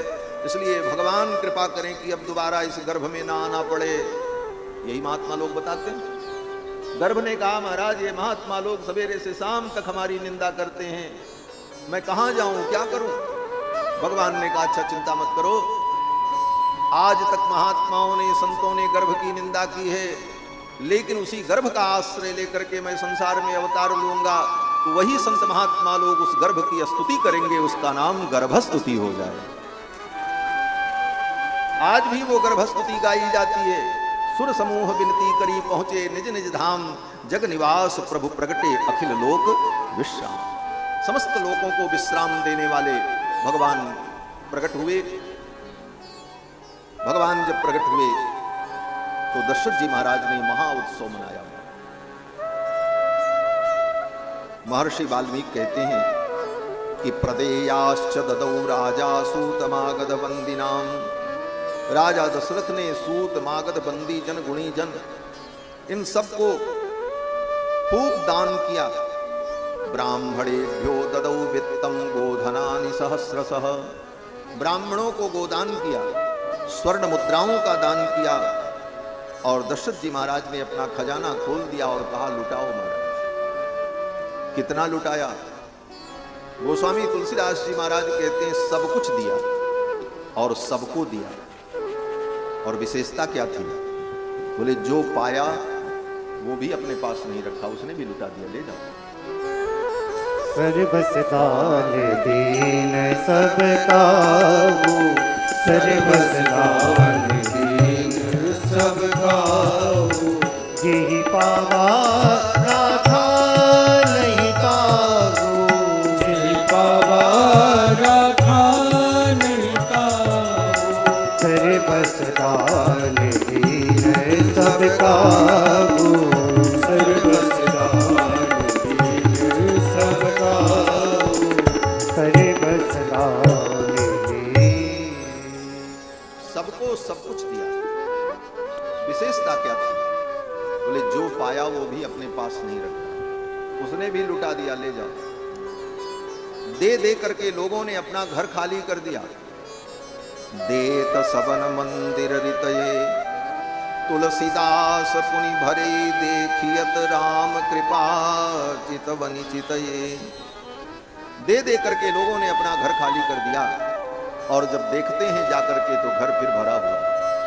इसलिए भगवान कृपा करें कि अब दोबारा इस गर्भ में ना आना पड़े। यही महात्मा लोग बताते हैं। गर्भ ने कहा, महाराज ये महात्मा लोग सवेरे से शाम तक हमारी निंदा करते हैं, मैं कहां जाऊं, क्या करूं? भगवान ने कहा, अच्छा चिंता मत करो, आज तक महात्माओं ने संतों ने गर्भ की निंदा की है, लेकिन उसी गर्भ का आश्रय लेकर के मैं संसार में अवतार लूंगा, तो वही संत महात्मा लोग उस गर्भ की स्तुति करेंगे, उसका नाम गर्भस्तुति हो जाए। आज भी वो गर्भस्तुति गाई जाती है। सुर समूह विनती करी पहुंचे निज निज धाम, जग निवास प्रभु प्रगटे अखिल लोक विश्राम। समस्त लोकों को विश्राम देने वाले भगवान प्रकट हुए। भगवान जब प्रकट हुए तो दशरथ जी महाराज ने महा उत्सव मनाया। महर्षि वाल्मीकि कहते हैं कि प्रदेयाश्च ददौ राजा सूतमागध वंदिनाम। राजा दशरथ ने सूत मागध बंदी जन गुणी जन इन सबको खूब दान किया। ब्राह्मणेभ्यो ददौ वित्तम गोधनानि सहस्रशः। ब्राह्मणों को गोदान किया, स्वर्ण मुद्राओं का दान किया, और दशरथ जी महाराज ने अपना खजाना खोल दिया और कहा, लुटाओ महाराज। कितना लुटाया? गोस्वामी तुलसीदास जी महाराज कहते हैं सब कुछ दिया और सबको दिया। और विशेषता क्या थी? बोले जो पाया वो भी अपने पास नहीं रखा, उसने भी लुटा दिया, ले जाओ। सर्वस काल दीन सब काबू, सर्वस काल दीन सब काबू। यही पावा राधा नहीं काबू, यही पावा राधा नहीं काबू। सर्वस काल दीन सब काबू, सर्वस काल दीन सब काबू। सर्वस काल दीन। सबको सब कुछ दिया। विशेषता क्या थी? बोले जो पाया वो भी अपने पास नहीं रखा, उसने भी लुटा दिया, ले जाओ। दे दे करके लोगों ने अपना घर खाली कर दिया। देत सबन मंदिर रितये, तुलसीदास पुनि भरे, देखियत राम कृपा चितवनि चितये। दे दे करके लोगों ने अपना घर खाली कर दिया, और जब देखते हैं जाकर के तो घर फिर भरा हुआ,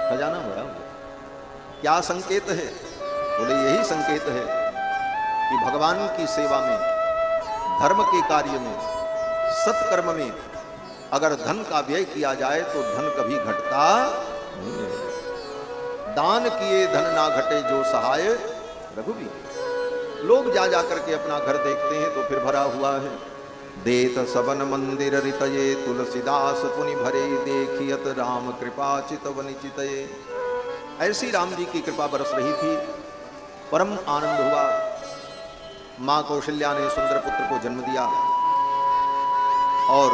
खजाना भरा हुआ। क्या संकेत है? बोले यही संकेत है कि भगवान की सेवा में, धर्म के कार्य में, सत्कर्म में अगर धन का व्यय किया जाए तो धन कभी घटता नहीं है। दान किए धन ना घटे जो सहाय रघुवीर। लोग जा जाकर के अपना घर देखते हैं तो फिर भरा हुआ है। देत सबन मंदिर रितये तुलसीदास पुनि भरे देखियत राम कृपा चितवन चितये। ऐसी राम जी की कृपा बरस रही थी, परम आनंद हुआ। मां कौशल्या ने सुंदर पुत्र को जन्म दिया और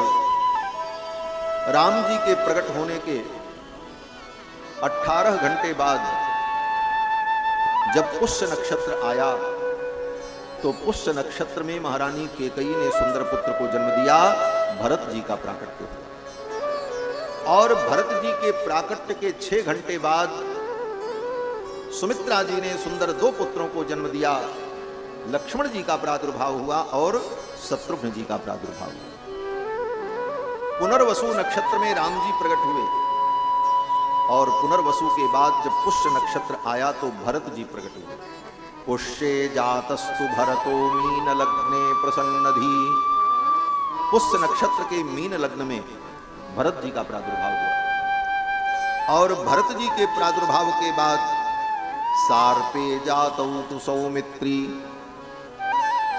राम जी के प्रकट होने के 18 घंटे बाद जब पुष्य नक्षत्र आया तो पुष्य नक्षत्र में महारानी केकई ने सुंदर पुत्र को जन्म दिया। भरत जी का प्राकट्य हुआ और भरत जी के प्राकट्य के 6 घंटे बाद सुमित्रा जी ने सुंदर 2 पुत्रों को जन्म दिया। लक्ष्मण जी का प्रादुर्भाव हुआ और शत्रुघ्न जी का प्रादुर्भाव हुआ। पुनर्वसु नक्षत्र में राम जी प्रकट हुए और पुनर्वसु के बाद जब पुष्य नक्षत्र आया तो भरत जी प्रकट हुए। पुष्ये जातस्तु भरतो मीन लग्ने प्रसन्नधि। पुष्य नक्षत्र के मीन लग्न में भरत जी का प्रादुर्भाव हुआ और भरत जी के प्रादुर्भाव के बाद सार्पे जातौ तु सौमित्री।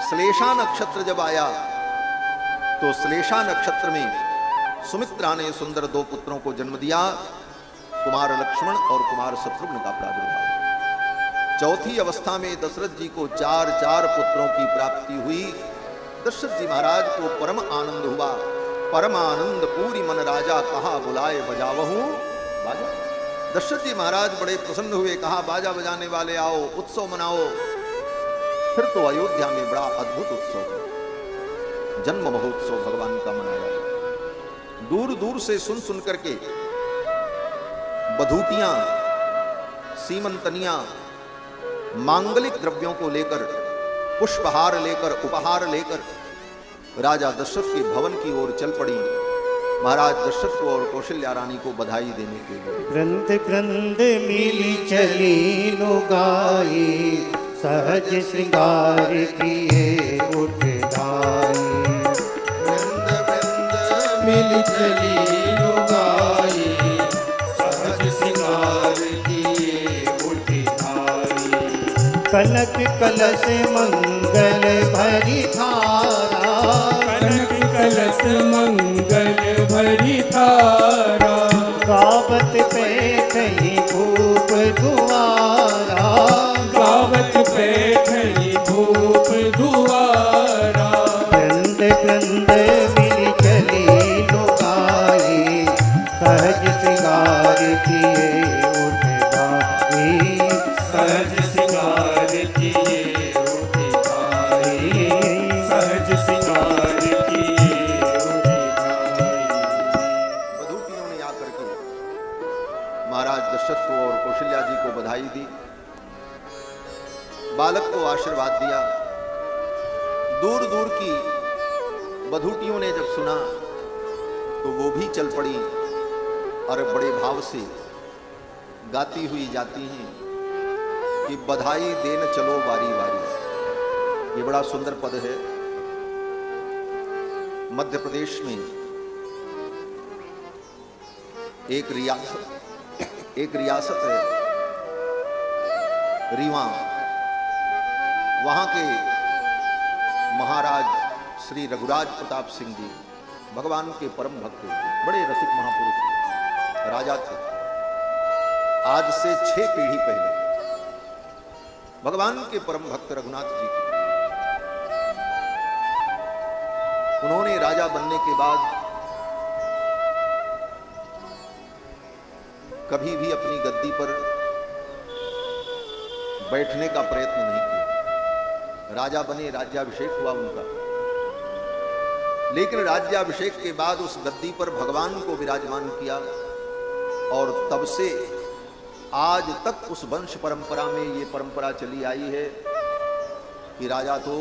श्लेषा नक्षत्र जब आया तो श्लेषा नक्षत्र में सुमित्रा ने सुंदर 2 पुत्रों को जन्म दिया, कुमार लक्ष्मण और कुमार शत्रुघ्न का प्रादुर्भाव। चौथी अवस्था में दशरथ जी को 4 पुत्रों की प्राप्ति हुई। दशरथ जी महाराज को परम आनंद हुआ। परम आनंद पूरी मन राजा कहा बुलाए बजावहूं बाजा। दशरथ जी महाराज बड़े प्रसन्न हुए, कहा बाजा बजाने वाले आओ, उत्सव मनाओ। फिर तो अयोध्या में बड़ा अद्भुत उत्सव है, जन्म महोत्सव भगवान का मनाया। दूर दूर से सुन करके बधूटियां, सीमंतनियां मांगलिक द्रव्यों को लेकर, पुष्पहार लेकर, उपहार लेकर राजा दशरथ के भवन की ओर चल पड़ी। महाराज दशरथ को और कौशल्या रानी को बधाई देने के लिए। क्रंद क्रंद मिली चली लुगाई, सहज श्रृंगार किए उठ गाई। वृंद वृंद मिल चली लुगाई, सहज श्रृंगार किए उठ गाई। कनक कलश मंगल भरी धारा, कनक कलश मंगल भरी धारा। गावत पैठई धूप दुआरा, गावत पैठई धूप दुआरा। क्रंद क्रंद मिली चली लुगाई, सहज श्रृंगार किए उठ गाई। सहज श्रृंगार किए उठ गाई, सहज श्रृंगार किए उठ गाई। बधूटियों ने आकर के महाराज दशरथ को और कौशल्या जी को बधाई दी, बालक को आशीर्वाद दिया। दूर दूर की बधूटियों ने जब सुना तो वो भी चल पड़ी और बड़े भाव से गाती हुई जाती हैं कि बधाई देन चलो बारी बारी। ये बड़ा सुंदर पद है। मध्य प्रदेश में एक रियासत है रीवा। वहां के महाराज श्री रघुराज प्रताप सिंह जी भगवान के परम भक्त थे, बड़े रसिक महापुरुष थे, राजा थे। आज से 6 पीढ़ी पहले भगवान के परम भक्त रघुनाथ जी के उन्होंने राजा बनने के बाद कभी भी अपनी गद्दी पर बैठने का प्रयत्न नहीं किया। राजा बने, राज्याभिषेक हुआ उनका, लेकिन राज्याभिषेक के बाद उस गद्दी पर भगवान को विराजमान किया और तब से आज तक उस वंश परंपरा में ये परंपरा चली आई है कि राजा तो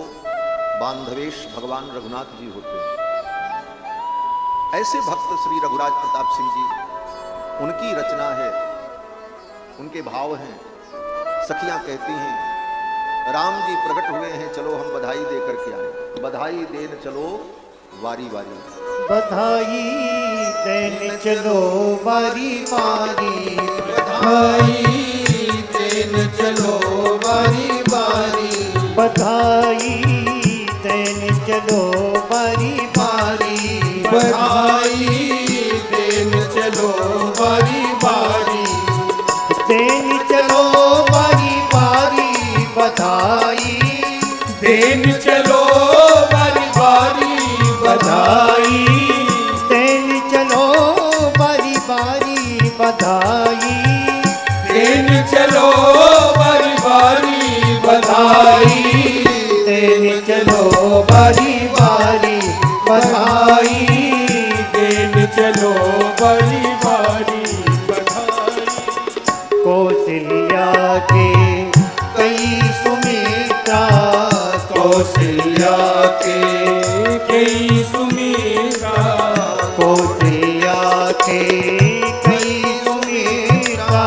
बांधवेश भगवान रघुनाथ जी होते हैं। ऐसे भक्त श्री रघुराज प्रताप सिंह जी, उनकी रचना है, उनके भाव हैं। सखियां कहती हैं राम जी प्रकट हुए हैं, चलो हम बधाई दे करके आए। बधाई देन चलो वारी वारी, बधाई देन चलो बारी बारी। बधाई देन चलो बारी बारी, बधाई देन चलो बारी बारी, बधाई देन चलो बारी बारी, देन चलो बारी बारी, बधाई देन चलो बारी बारी, बधाई देन चलो बारी बारी, बधाई देन चलो बारी बारी, बधाई देन चलो बारी बारी, बधाई देन चलो बारी बारी, बधाई। कौशल्या के कई सुमित्रा, कौशल्या के कई सुमित्रा, कौशल्या के कई सुमित्रा,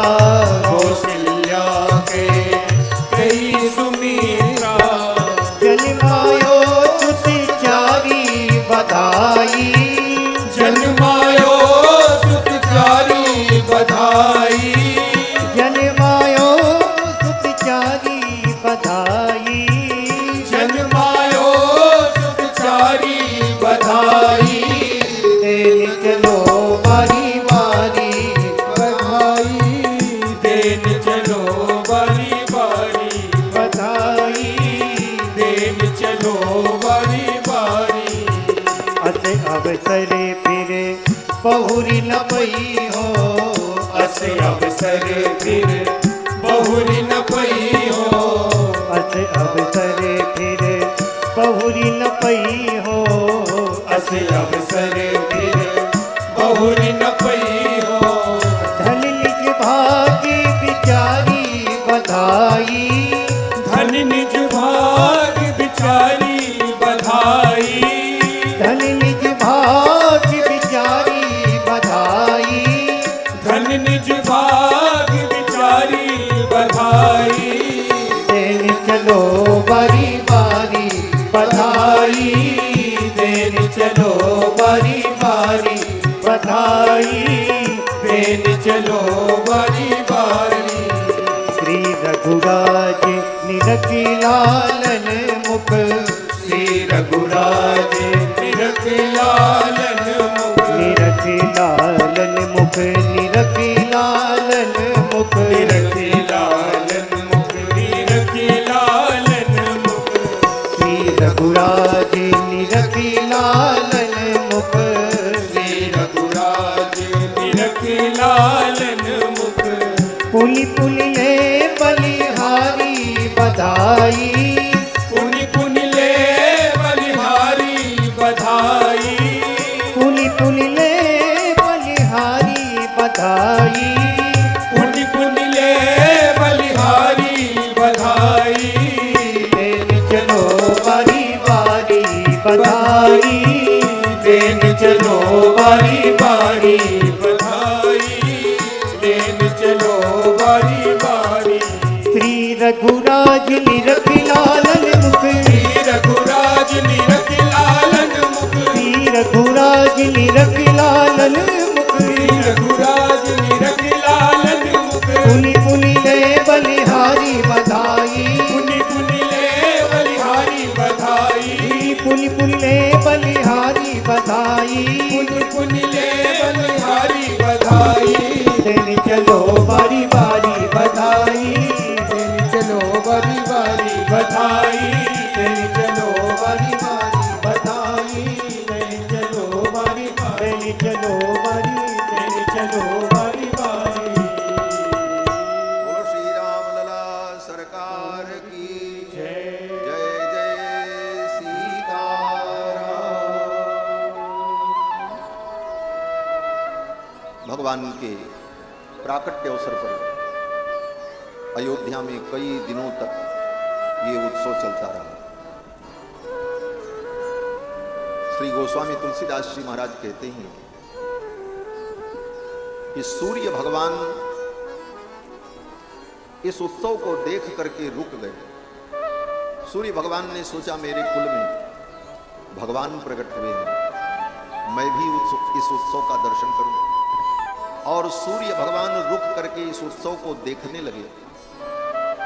कौशल्या के कई सुमित्रा, जन्मायो सुत चारी, बधाई जन्मायो सुत चारी, बधाई जन्मायो सुत चारी, बधाई जन्मायो सुत चारी, बधाई देन चलो बारी बारी, बधाई देन चलो बारी बारी, बधाई देन चलो बारी बारी, अस अवसर फिर बहुरी न पई हो, अस अवसर फिर बहुरी न पई हो, अस अवसर फिर बहुरी न पई हो, अस अवसर फिर बहुरी न पई हो, धन निज भाग्य बिचारी, बधाई धन निज भाग बिचारी, बधाई धन निज भाग्य बिचारी, बधाई धन निज भाग बिचारी, बधाई देन चलो बारी बारी, बधाई देन चलो बारी बारी, बधाई देन चलो बारी बारी, श्री रघुराज निरखी लालन मुख, श्री रघुराज निरख लालन मुख, निरखी लालन मुख, निरखी लालन मुख, निरख लालन मुख, निरख लालन मुख, श्री रघुराज निरखी लालन मुख, श्री रघुराज निरख लालन मुख, पुनि पुनि ले बलिहारी, बधाई पुनि पुनि ले बलिहारी, बधाई पुनि पुनि ले बलिहारी, बधाई पुनि पुनि ले बलिहारी, बधाई देन चलो बारी बारी, बधाई देन चलो बारी बारी, बधाई देन चलो बारी बारी, श्री रघुराज निरख लालन मुख, श्री रघुराज निरख लालन मुख, श्री रघुराज निरख लालन मुख, श्री रघुराज निरख लालन मुख, पुनि पुनि ले बलिहारी, बधाई पुनि पुनि ले बलिहारी, बधाई पुनि पुनि ले बलिहारी, बधाई पुनि पुनि ले बलिहारी, बधाई देन चलो बारी बारी, बधाई देन चलो बारी बारी, बधाई देन चलो बारी बारी, बधाई देन चलो बारी बारी, देन चलो बारी, देन चलो बारी बारी। बोलो श्री राम लला सरकार की जय जय जय सीताराम। भगवान के प्राकट्य अवसर पर अयोध्या में कई दिनों तक ये उत्सव चलता रहा। श्री गोस्वामी तुलसीदास जी महाराज कहते हैं कि सूर्य भगवान इस उत्सव को देख करके रुक गए। सूर्य भगवान ने सोचा मेरे कुल में भगवान प्रकट हुए हैं, मैं भी इस उत्सव का दर्शन करूं। और सूर्य भगवान रुक करके इस उत्सव को देखने लगे।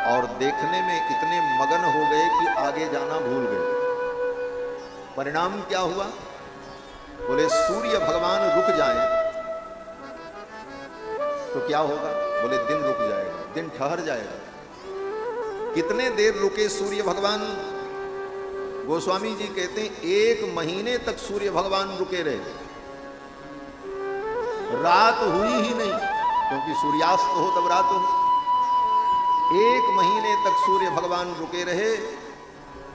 और देखने में इतने मगन हो गए कि आगे जाना भूल गए। परिणाम क्या हुआ? बोले सूर्य भगवान रुक जाएं तो क्या होगा? बोले दिन रुक जाएगा, दिन ठहर जाएगा। कितने देर रुके सूर्य भगवान? गोस्वामी जी कहते हैं 1 महीने तक सूर्य भगवान रुके रहे। रात हुई ही नहीं, क्योंकि सूर्यास्त हो तब रात हो। 1 महीने तक सूर्य भगवान रुके रहे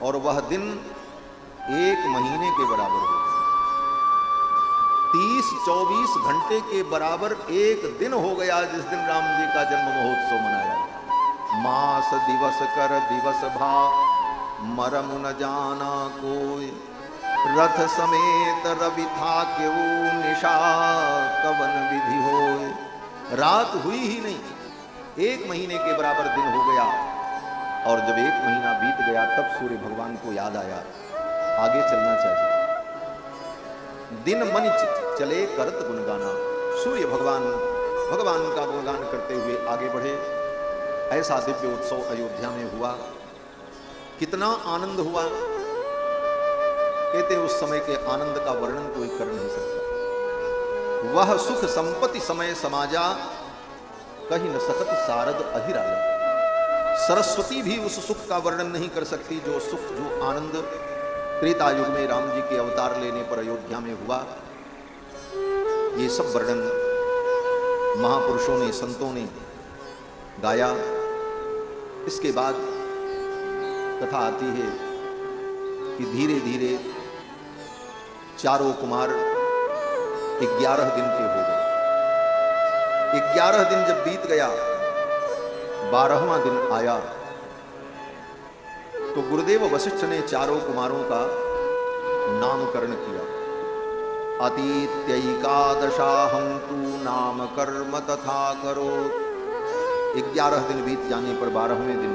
और वह दिन 1 महीने के बराबर हो गया। 30-24 घंटे के बराबर एक दिन हो गया जिस दिन राम जी का जन्म महोत्सव मनाया। मास दिवस कर दिवस भा मरम न जाना कोई, रथ समेत रवि था क्यों निशा कवन विधि होय। रात हुई ही नहीं, 1 महीने के बराबर दिन हो गया। और जब 1 महीना बीत गया तब सूर्य भगवान को याद आया आगे चलना चाहिए। दिन मन चले करत गुणगाना। सूर्य भगवान का गुणगान करते हुए आगे बढ़े। ऐसा दिव्य उत्सव अयोध्या में हुआ। कितना आनंद हुआ, कहते उस समय के आनंद का वर्णन कोई कर नहीं सकता। वह सुख संपत्ति समय समाजा, कहीं न सकत सारद अहिराला। सरस्वती भी उस सुख का वर्णन नहीं कर सकती जो सुख, जो आनंद त्रेता युग में राम जी के अवतार लेने पर अयोध्या में हुआ। ये सब वर्णन महापुरुषों ने, संतों ने गाया। इसके बाद कथा आती है कि धीरे धीरे चारों कुमार 11 दिन के हो गए। 11 दिन जब बीत गया, 12वां दिन आया तो गुरुदेव वशिष्ठ ने चारों कुमारों का नामकरण किया। अतीत्यैकादशाहं तु नाम कर्म तथा करो। 11 दिन बीत जाने पर 12वें दिन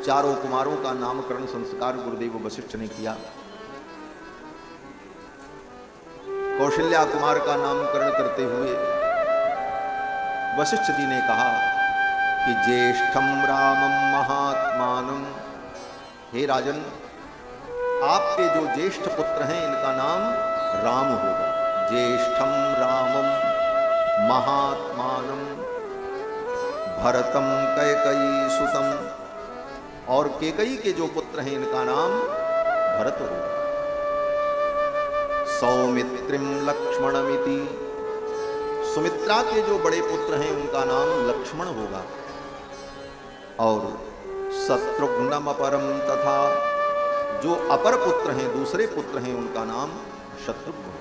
चारों कुमारों का नामकरण संस्कार गुरुदेव वशिष्ठ ने किया। कौशल्या कुमार का नामकरण करते हुए वशिष्ठ जी ने कहा कि ज्येष्ठम रामम महात्मानम, हे राजन, आपके जो ज्येष्ठ पुत्र हैं इनका नाम राम होगा। ज्येष्ठम रामम महात्मानम भरतम कैकयी सुतम, और केकई के जो पुत्र हैं इनका नाम भरत होगा। सौमित्रिम लक्ष्मणमिति, सुमित्रा के जो बड़े पुत्र हैं उनका नाम लक्ष्मण होगा। और शत्रुघ्नम अपरम, तथा जो अपर पुत्र हैं, दूसरे पुत्र हैं, उनका नाम शत्रुघ्न।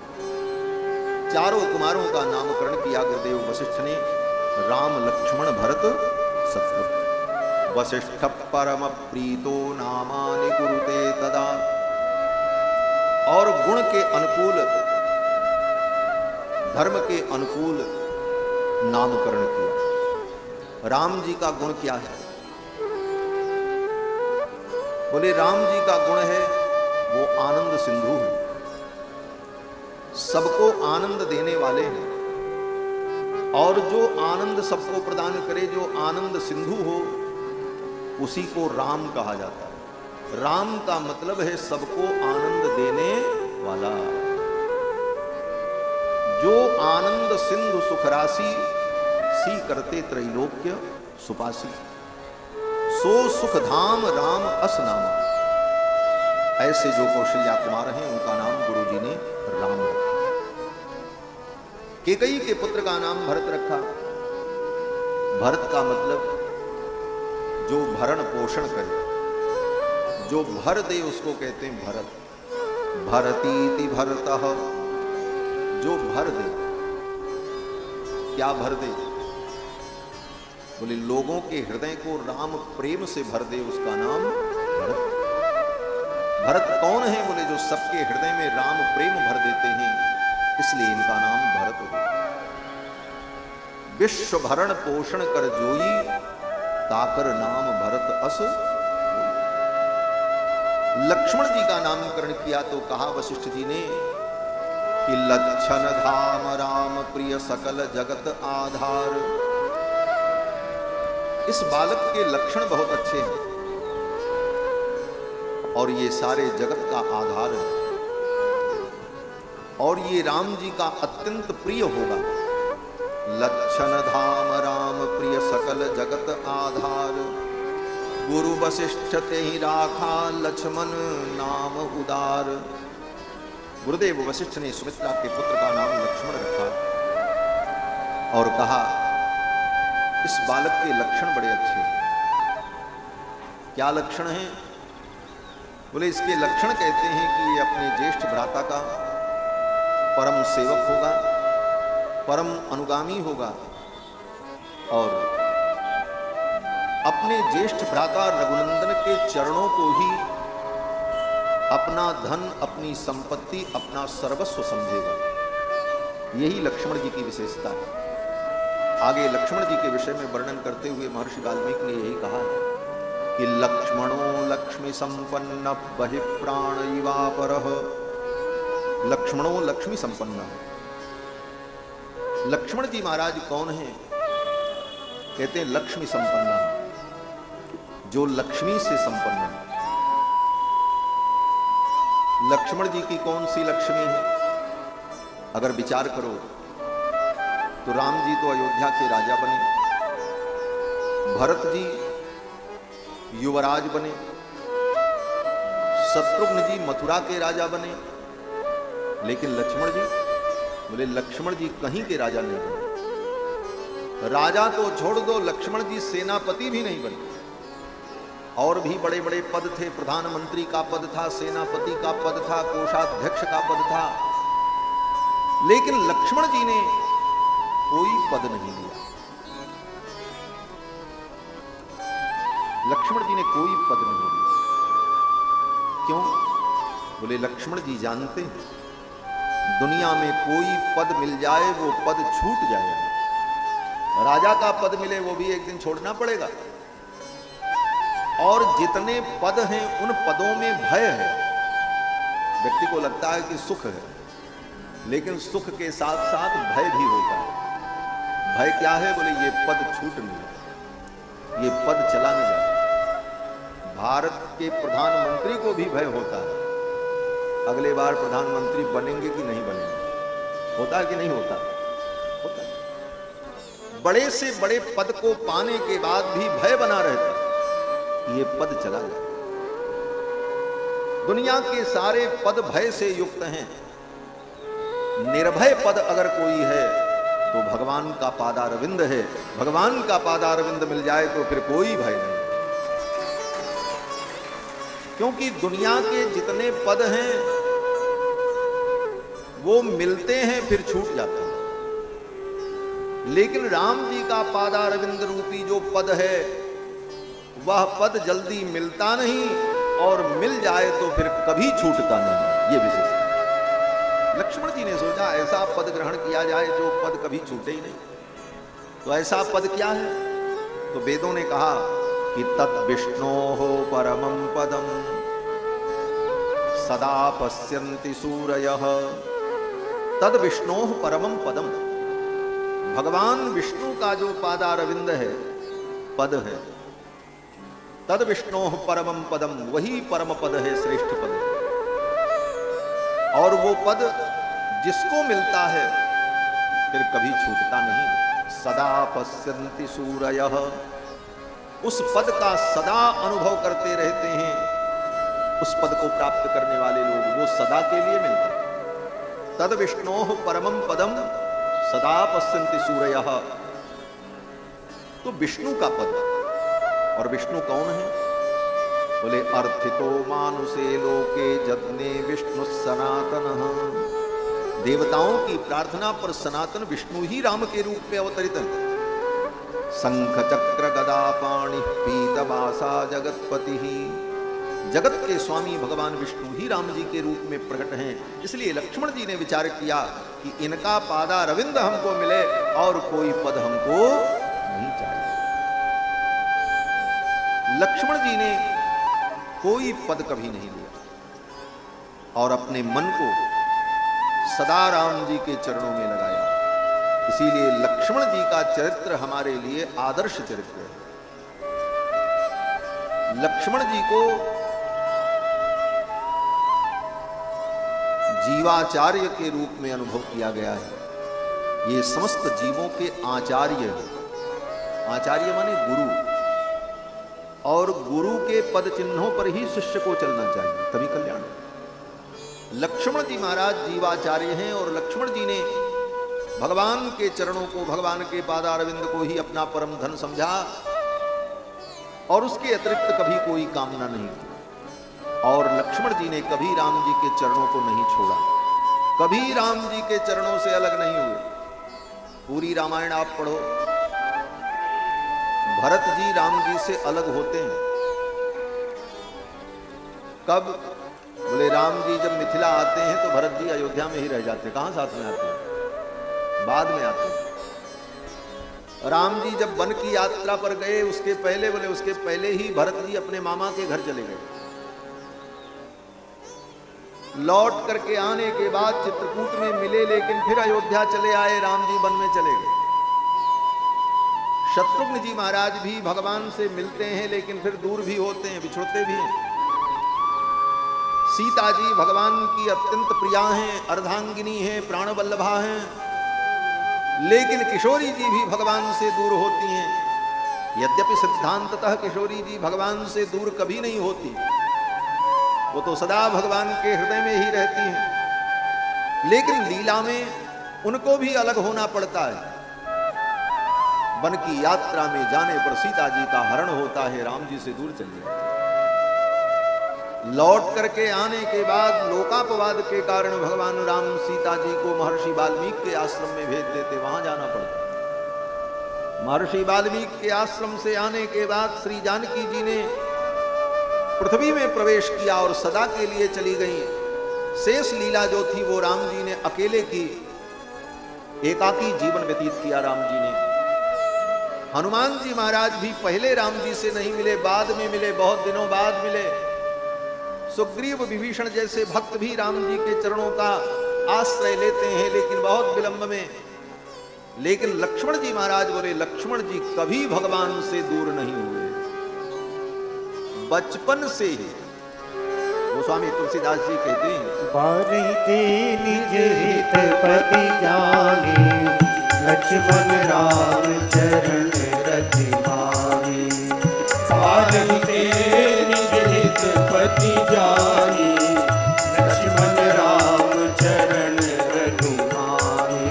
चारों कुमारों का नामकरण किया गुरुदेव वशिष्ठ ने। राम, लक्ष्मण, भरत, शत्रुघ्न। वशिष्ठ परम प्रीतो नामानि कुरुते तदा, और गुण के अनुकूल, धर्म के अनुकूल नामकरण किया। राम जी का गुण क्या है? बोले राम जी का गुण है वो आनंद सिंधु है, सबको आनंद देने वाले हैं। और जो आनंद सबको प्रदान करे, जो आनंद सिंधु हो, उसी को राम कहा जाता है। राम का मतलब है सबको आनंद देने वाला। जो आनंद सिंधु सुखराशि, सी करते त्रैलोक्य सुपासी, सो सुख धाम राम अस नामा। ऐसे जो कौशल्या कुमार हैं उनका नाम गुरुजी ने राम रखा। केकई के पुत्र का नाम भरत रखा। भरत का मतलब जो भरण पोषण करे, जो भर दे उसको कहते हैं भरत। भरतीति भरतः, जो भर दे। क्या भर दे? बोले लोगों के हृदय को राम प्रेम से भर दे, उसका नाम भरत। भरत कौन है? बोले जो सबके हृदय में राम प्रेम भर देते हैं, इसलिए इनका नाम भरत हो। विश्व भरण पोषण कर जोई, ताकर नाम भरत अस। लक्ष्मण जी का नामकरण किया तो कहा वशिष्ठ जी ने कि लक्षण धाम राम प्रिय सकल जगत आधार। इस बालक के लक्षण बहुत अच्छे हैं और ये सारे जगत का आधार है और ये राम जी का अत्यंत प्रिय होगा। लक्षण धाम राम प्रिय सकल जगत आधार, गुरु वशिष्ठ ते ही राखा लक्ष्मण नाम उदार। गुरुदेव वशिष्ठ ने सुमित्रा के पुत्र का नाम लक्ष्मण रखा और कहा इस बालक के लक्षण बड़े अच्छे हैं। क्या लक्षण हैं? बोले इसके लक्षण कहते हैं कि ये अपने ज्येष्ठ भ्राता का परम सेवक होगा, परम अनुगामी होगा और अपने ज्येष्ठ भ्राता रघुनंदन के चरणों को ही अपना धन, अपनी संपत्ति, अपना सर्वस्व समझेगा। यही लक्ष्मण जी की विशेषता है। आगे लक्ष्मण जी के विषय में वर्णन करते हुए महर्षि वाल्मीकि ने यही कहा है कि लक्ष्मणो लक्ष्मी संपन्न बहिप्राण इवापरः। लक्ष्मणो लक्ष्मी संपन्न। लक्ष्मण जी महाराज कौन है? कहते हैं लक्ष्मी संपन्न, जो लक्ष्मी से संपन्न है। लक्ष्मण जी की कौन सी लक्ष्मी है? अगर विचार करो तो राम जी तो अयोध्या के राजा बने, भरत जी युवराज बने, शत्रुघ्न जी मथुरा के राजा बने, लेकिन लक्ष्मण जी, बोले लक्ष्मण जी कहीं के राजा नहीं बने। राजा तो छोड़ दो, लक्ष्मण जी सेनापति भी नहीं बने। और भी बड़े बड़े पद थे, प्रधानमंत्री का पद था, सेनापति का पद था, कोषाध्यक्ष का पद था, लेकिन लक्ष्मण जी ने कोई पद नहीं लिया। लक्ष्मण जी ने कोई पद नहीं लिया। क्यों? बोले लक्ष्मण जी जानते हैं दुनिया में कोई पद मिल जाए वो पद छूट जाएगा। राजा का पद मिले वो भी एक दिन छोड़ना पड़ेगा। और जितने पद हैं उन पदों में भय है। व्यक्ति को लगता है कि सुख है, लेकिन सुख के साथ साथ भय भी होता है। भय क्या है? बोले ये पद छूट नहीं, ये पद चला नहीं जाए। भारत के प्रधानमंत्री को भी भय होता है, अगले बार प्रधानमंत्री बनेंगे कि नहीं बनेंगे। होता है कि नहीं होता? होता है। बड़े से बड़े पद को पाने के बाद भी भय बना रहता है, ये पद चला गया। दुनिया के सारे पद भय से युक्त हैं। निर्भय पद अगर कोई है तो भगवान का पादारविंद है। भगवान का पादारविंद मिल जाए तो फिर कोई भय नहीं। क्योंकि दुनिया के जितने पद हैं वो मिलते हैं फिर छूट जाते हैं, लेकिन राम जी का पादारविंद रूपी जो पद है वह पद जल्दी मिलता नहीं और मिल जाए तो फिर कभी छूटता नहीं। ये विशेषता। लक्ष्मण जी ने सोचा ऐसा पद ग्रहण किया जाए जो पद कभी छूटे ही नहीं। तो ऐसा पद क्या है? तो वेदों ने कहा कि तत् विष्णोः परमं पदम सदा पश्यन्ति सूरयः। तद विष्णोः परमं पदम। भगवान विष्णु का जो पादारविंद है, पद है, तद विष्णोः परमं पदम, वही परम पद है, श्रेष्ठ पद है। और वो पद जिसको मिलता है फिर कभी छूटता नहीं। सदा पश्यन्ति सूरयः। उस पद का सदा अनुभव करते रहते हैं। उस पद को प्राप्त करने वाले लोग, वो सदा के लिए मिलता है। तद विष्णोः परमं पदम सदा पश्यन्ति सूरयः। तो विष्णु का पद। और विष्णु कौन है? बोले अर्थितो मानुषे लोके जज्ञे विष्णु सनातनः। देवताओं की प्रार्थना पर सनातन विष्णु ही राम के रूप में अवतरित है। शंख चक्र गदा पाणि पीतवासा जगतपति ही। जगत के स्वामी भगवान विष्णु ही राम जी के रूप में प्रकट हैं। इसलिए लक्ष्मण जी ने विचार किया कि इनका पादारविंद हमको मिले और कोई पद हमको नहीं चाहिए। लक्ष्मण जी ने कोई पद कभी नहीं लिया और अपने मन को सदा राम जी के चरणों में लगाया। इसीलिए लक्ष्मण जी का चरित्र हमारे लिए आदर्श चरित्र है। लक्ष्मण जी को जीवाचार्य के रूप में अनुभव किया गया है। ये समस्त जीवों के आचार्य हैं। आचार्य माने गुरु, और गुरु के पद चिन्हों पर ही शिष्य को चलना चाहिए, तभी कल्याण। लक्ष्मण जी महाराज जीवाचार्य हैं, और लक्ष्मण जी ने भगवान के चरणों को, भगवान के पादारविंद को ही अपना परम धन समझा, और उसके अतिरिक्त कभी कोई कामना नहीं की। और लक्ष्मण जी ने कभी राम जी के चरणों को नहीं छोड़ा, कभी राम जी के चरणों से अलग नहीं हुए। पूरी रामायण आप पढ़ो, भरत जी राम जी से अलग होते हैं कब? बोले राम जी जब मिथिला आते हैं तो भरत जी अयोध्या में ही रह जाते हैं। कहां साथ में आते हैं? बाद में आते हैं। राम जी जब वन की यात्रा पर गए उसके पहले, बोले उसके पहले ही भरत जी अपने मामा के घर चले गए। लौट करके आने के बाद चित्रकूट में मिले, लेकिन फिर अयोध्या चले आए, राम जी वन में चले गए। शत्रुघ्न जी महाराज भी भगवान से मिलते हैं, लेकिन फिर दूर भी होते हैं, बिछुड़ते भी हैं। सीता जी भगवान की अत्यंत प्रिया हैं, अर्धांगिनी हैं, प्राणवल्लभा हैं, लेकिन किशोरी जी भी भगवान से दूर होती हैं। यद्यपि सिद्धांततः किशोरी जी भगवान से दूर कभी नहीं होती, वो तो सदा भगवान के हृदय में ही रहती हैं, लेकिन लीला में उनको भी अलग होना पड़ता है। वन की यात्रा में जाने पर सीता जी का हरण होता है, राम जी से दूर चले जाते। लौट करके आने के बाद लोकापवाद के कारण भगवान राम सीता जी को महर्षि वाल्मीकि के आश्रम में भेज देते, वहां जाना पड़ता। महर्षि वाल्मीकि के आश्रम से आने के बाद श्री जानकी जी ने पृथ्वी में प्रवेश किया और सदा के लिए चली गई। शेष लीला जो थी वो राम जी ने अकेले की, एकाकी जीवन व्यतीत किया राम जी ने। हनुमान जी महाराज भी पहले राम जी से नहीं मिले, बाद में मिले, बहुत दिनों बाद मिले। सुग्रीव विभीषण जैसे भक्त भी राम जी के चरणों का आश्रय लेते हैं, लेकिन बहुत विलंब में। लेकिन लक्ष्मण जी महाराज बोले, लक्ष्मण जी कभी भगवान से दूर नहीं हुए, बचपन से ही। गोस्वामी तुलसीदास जी कहते हैं, बारिते निज हित पति जाने, लक्ष्मण राम चरण रति माने। बारिते निज हित पति जाने, लक्ष्मण राम चरण रति माने।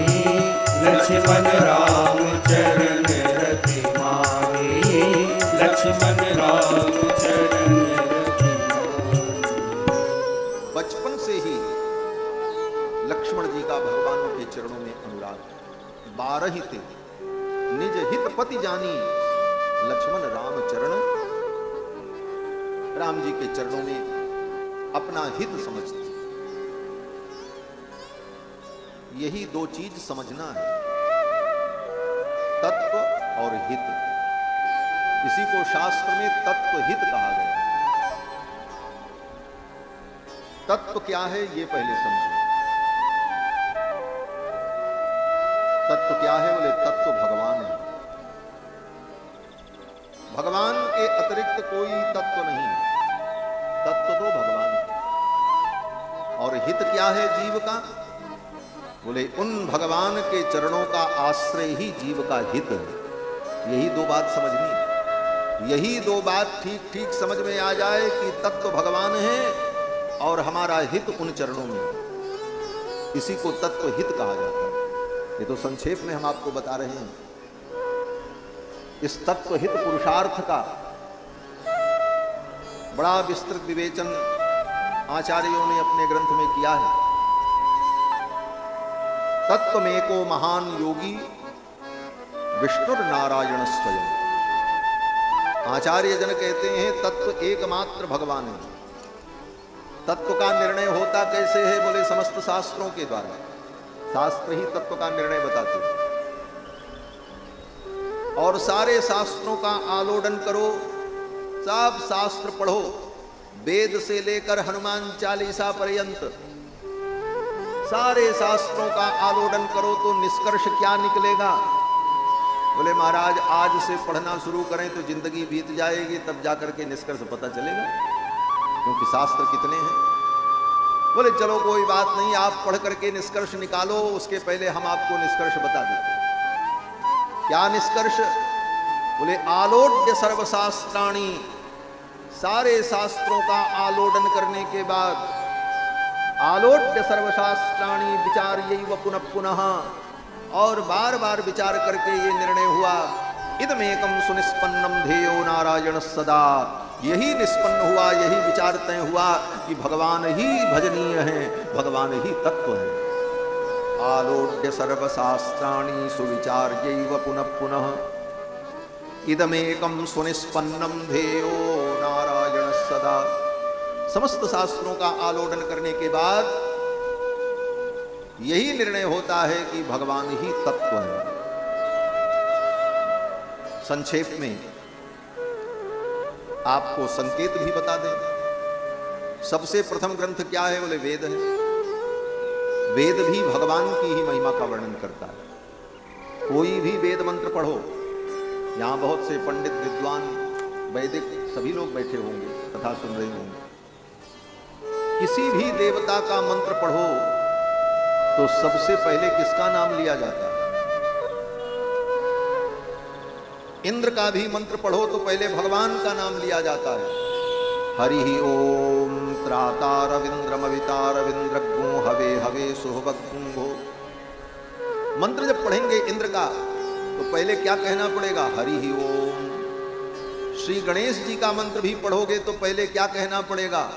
लक्ष्मण राम चरण रति माने। लक्ष्मण राम चरण रति माने। बचपन से ही लक्ष्मण जी का भगवान के चरणों में अनुराग। 12 ही थे निज हित पति जानी, लक्ष्मण राम चरण, राम जी के चरणों में अपना हित समझते। यही दो चीज समझना है, तत्व और हित। इसी को शास्त्र में तत्व हित कहा गया है। तत्व क्या है ये पहले समझो। तत्व क्या है? बोले तत्व भगवान है। भगवान के अतिरिक्त कोई तत्व नहीं है, तत्व तो भगवान है। और हित क्या है जीव का? बोले उन भगवान के चरणों का आश्रय ही जीव का हित है। यही दो बात समझनी है। यही दो बात ठीक ठीक समझ में आ जाए कि तत्व भगवान है और हमारा हित उन चरणों में है। इसी को तत्व हित कहा जाता है। ये तो संक्षेप में हम आपको बता रहे हैं। इस तत्व हित पुरुषार्थ का बड़ा विस्तृत विवेचन आचार्यों ने अपने ग्रंथ में किया है। तत्व में को महान योगी विष्णु नारायण स्वयं। आचार्य जन कहते हैं तत्व एकमात्र भगवान है। तत्व का निर्णय होता कैसे है? बोले समस्त शास्त्रों के द्वारा। शास्त्र ही तत्व का निर्णय बताते हैं। और सारे शास्त्रों का आलोडन करो, सब शास्त्र पढ़ो, वेद से लेकर हनुमान चालीसा पर्यंत सारे शास्त्रों का आलोडन करो तो निष्कर्ष क्या निकलेगा? बोले महाराज आज से पढ़ना शुरू करें तो जिंदगी बीत जाएगी, तब जाकर के निष्कर्ष पता चलेगा, क्योंकि शास्त्र कितने हैं। बोले चलो कोई बात नहीं, आप पढ़ करके निष्कर्ष निकालो, उसके पहले हम आपको निष्कर्ष बता देते हैं। क्या निष्कर्ष? बोले आलोड्य सर्वशास्त्राणी, सारे शास्त्रों का आलोडन करने के बाद, आलोड्य सर्वशास्त्राणी विचार्यैव पुनः पुनः, और बार बार विचार करके ये निर्णय हुआ, इदमेकम सुनिष्पन्नम ध्येयो नारायण सदा, यही निष्पन्न हुआ, यही विचार तय हुआ कि भगवान ही भजनीय है, भगवान ही तत्व है। आलोड्य सर्वशास्त्राणि सुविचार्यैव पुनः पुनः, इदमेकम सुनिष्पन्नम ध्येयो नारायण सदा। समस्त शास्त्रों का आलोडन करने के बाद यही निर्णय होता है कि भगवान ही तत्व है। संक्षेप में आपको संकेत भी बता दें। सबसे प्रथम ग्रंथ क्या है? बोले वेद है। वेद भी भगवान की ही महिमा का वर्णन करता है। कोई भी वेद मंत्र पढ़ो, यहां बहुत से पंडित विद्वान वैदिक सभी लोग बैठे होंगे, कथा सुन रहे होंगे। किसी भी देवता का मंत्र पढ़ो तो सबसे पहले किसका नाम लिया जाता है? इंद्र का भी मंत्र पढ़ो तो पहले भगवान का नाम लिया जाता है। हरि ओम त्रातारविंद्रमवितारविंद्रग्गो हवे हवे सुहवग्गो। मंत्र जब पढ़ेंगे इंद्र का तो पहले क्या कहना पड़ेगा? हरि ओम। श्री गणेश जी का मंत्र भी पढ़ोगे तो पहले क्या कहना पड़ेगा?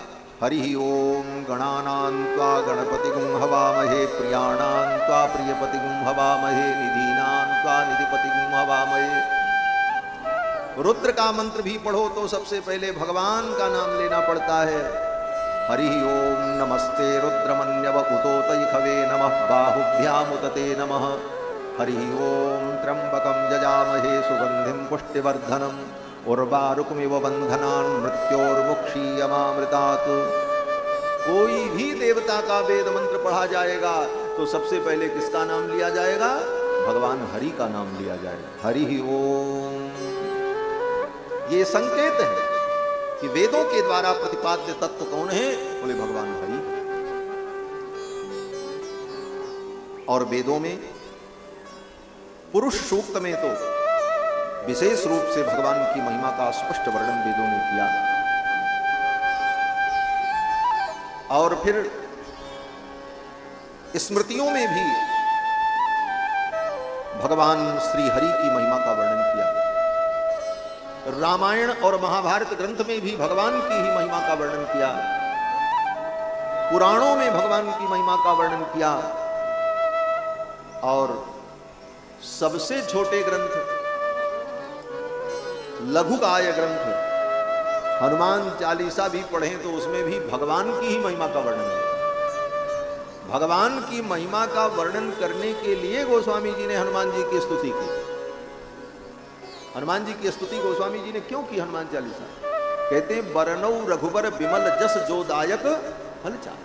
हरि ओम गणानां त्वा गणपतिगुं हवामहे, प्रियाणां त्वा प्रियपतिगुं हवामहे, निधीनां त्वा निधिपतिगुं हवामहे। रुद्र का मंत्र भी पढ़ो तो सबसे पहले भगवान का नाम लेना पड़ता है। हरि ओम नमस्ते रुद्रमन्यव उतोतैखवे नमः, बाहुभ्याम उदते नमः। हरि ओम त्र्यंबकं यजामहे सुगंधिं पुष्टिवर्धनम्, उर्वारुकमिव बंधनान् मृत्योर्मुक्षीयमामृतात्। कोई भी देवता का वेद मंत्र पढ़ा जाएगा तो सबसे पहले किसका नाम लिया जाएगा? भगवान हरि का नाम लिया जाएगा। हरि ओम। ये संकेत है कि वेदों के द्वारा प्रतिपाद्य तत्व कौन है? बोले भगवान हरि। और वेदों में पुरुष सूक्त में तो विशेष रूप से भगवान की महिमा का स्पष्ट वर्णन वेदों ने किया। और फिर स्मृतियों में भी भगवान श्री हरि की महिमा का वर्णन किया। रामायण और महाभारत ग्रंथ में भी भगवान की ही महिमा का वर्णन किया। पुराणों में भगवान की महिमा का वर्णन किया। और सबसे छोटे ग्रंथ लघुकाय ग्रंथ हनुमान चालीसा भी पढ़ें तो उसमें भी भगवान की ही महिमा का वर्णन है। भगवान की महिमा का वर्णन करने के लिए गोस्वामी जी ने हनुमान जी की स्तुति की। हनुमान जी की स्तुति गोस्वामी जी ने क्यों की? हनुमान चालीसा कहते हैं बरनौ रघुबर विमल जस जोदायक फलचार।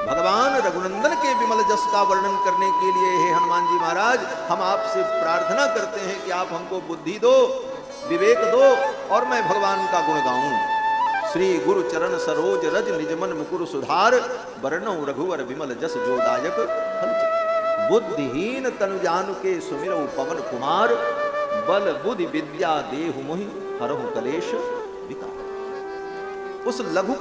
भगवान रघुनंदन के विमल जस का वर्णन करने के लिए हे हनुमान जी महाराज, हम आपसे प्रार्थना करते हैं कि आप हमको बुद्धि दो, विवेक दो और मैं भगवान का गुण गाऊं। श्री गुरु चरण सरोज रज निजमन मुकुर सुधार, बरनौ रघुवर विमल जस जोदायक फलचार। बुद्धिहीन तनु जानु के सुमिरौ पवन कुमार, बल बुद्धि विद्या देहु मोहि हरहु कलेश विकार। उस लघु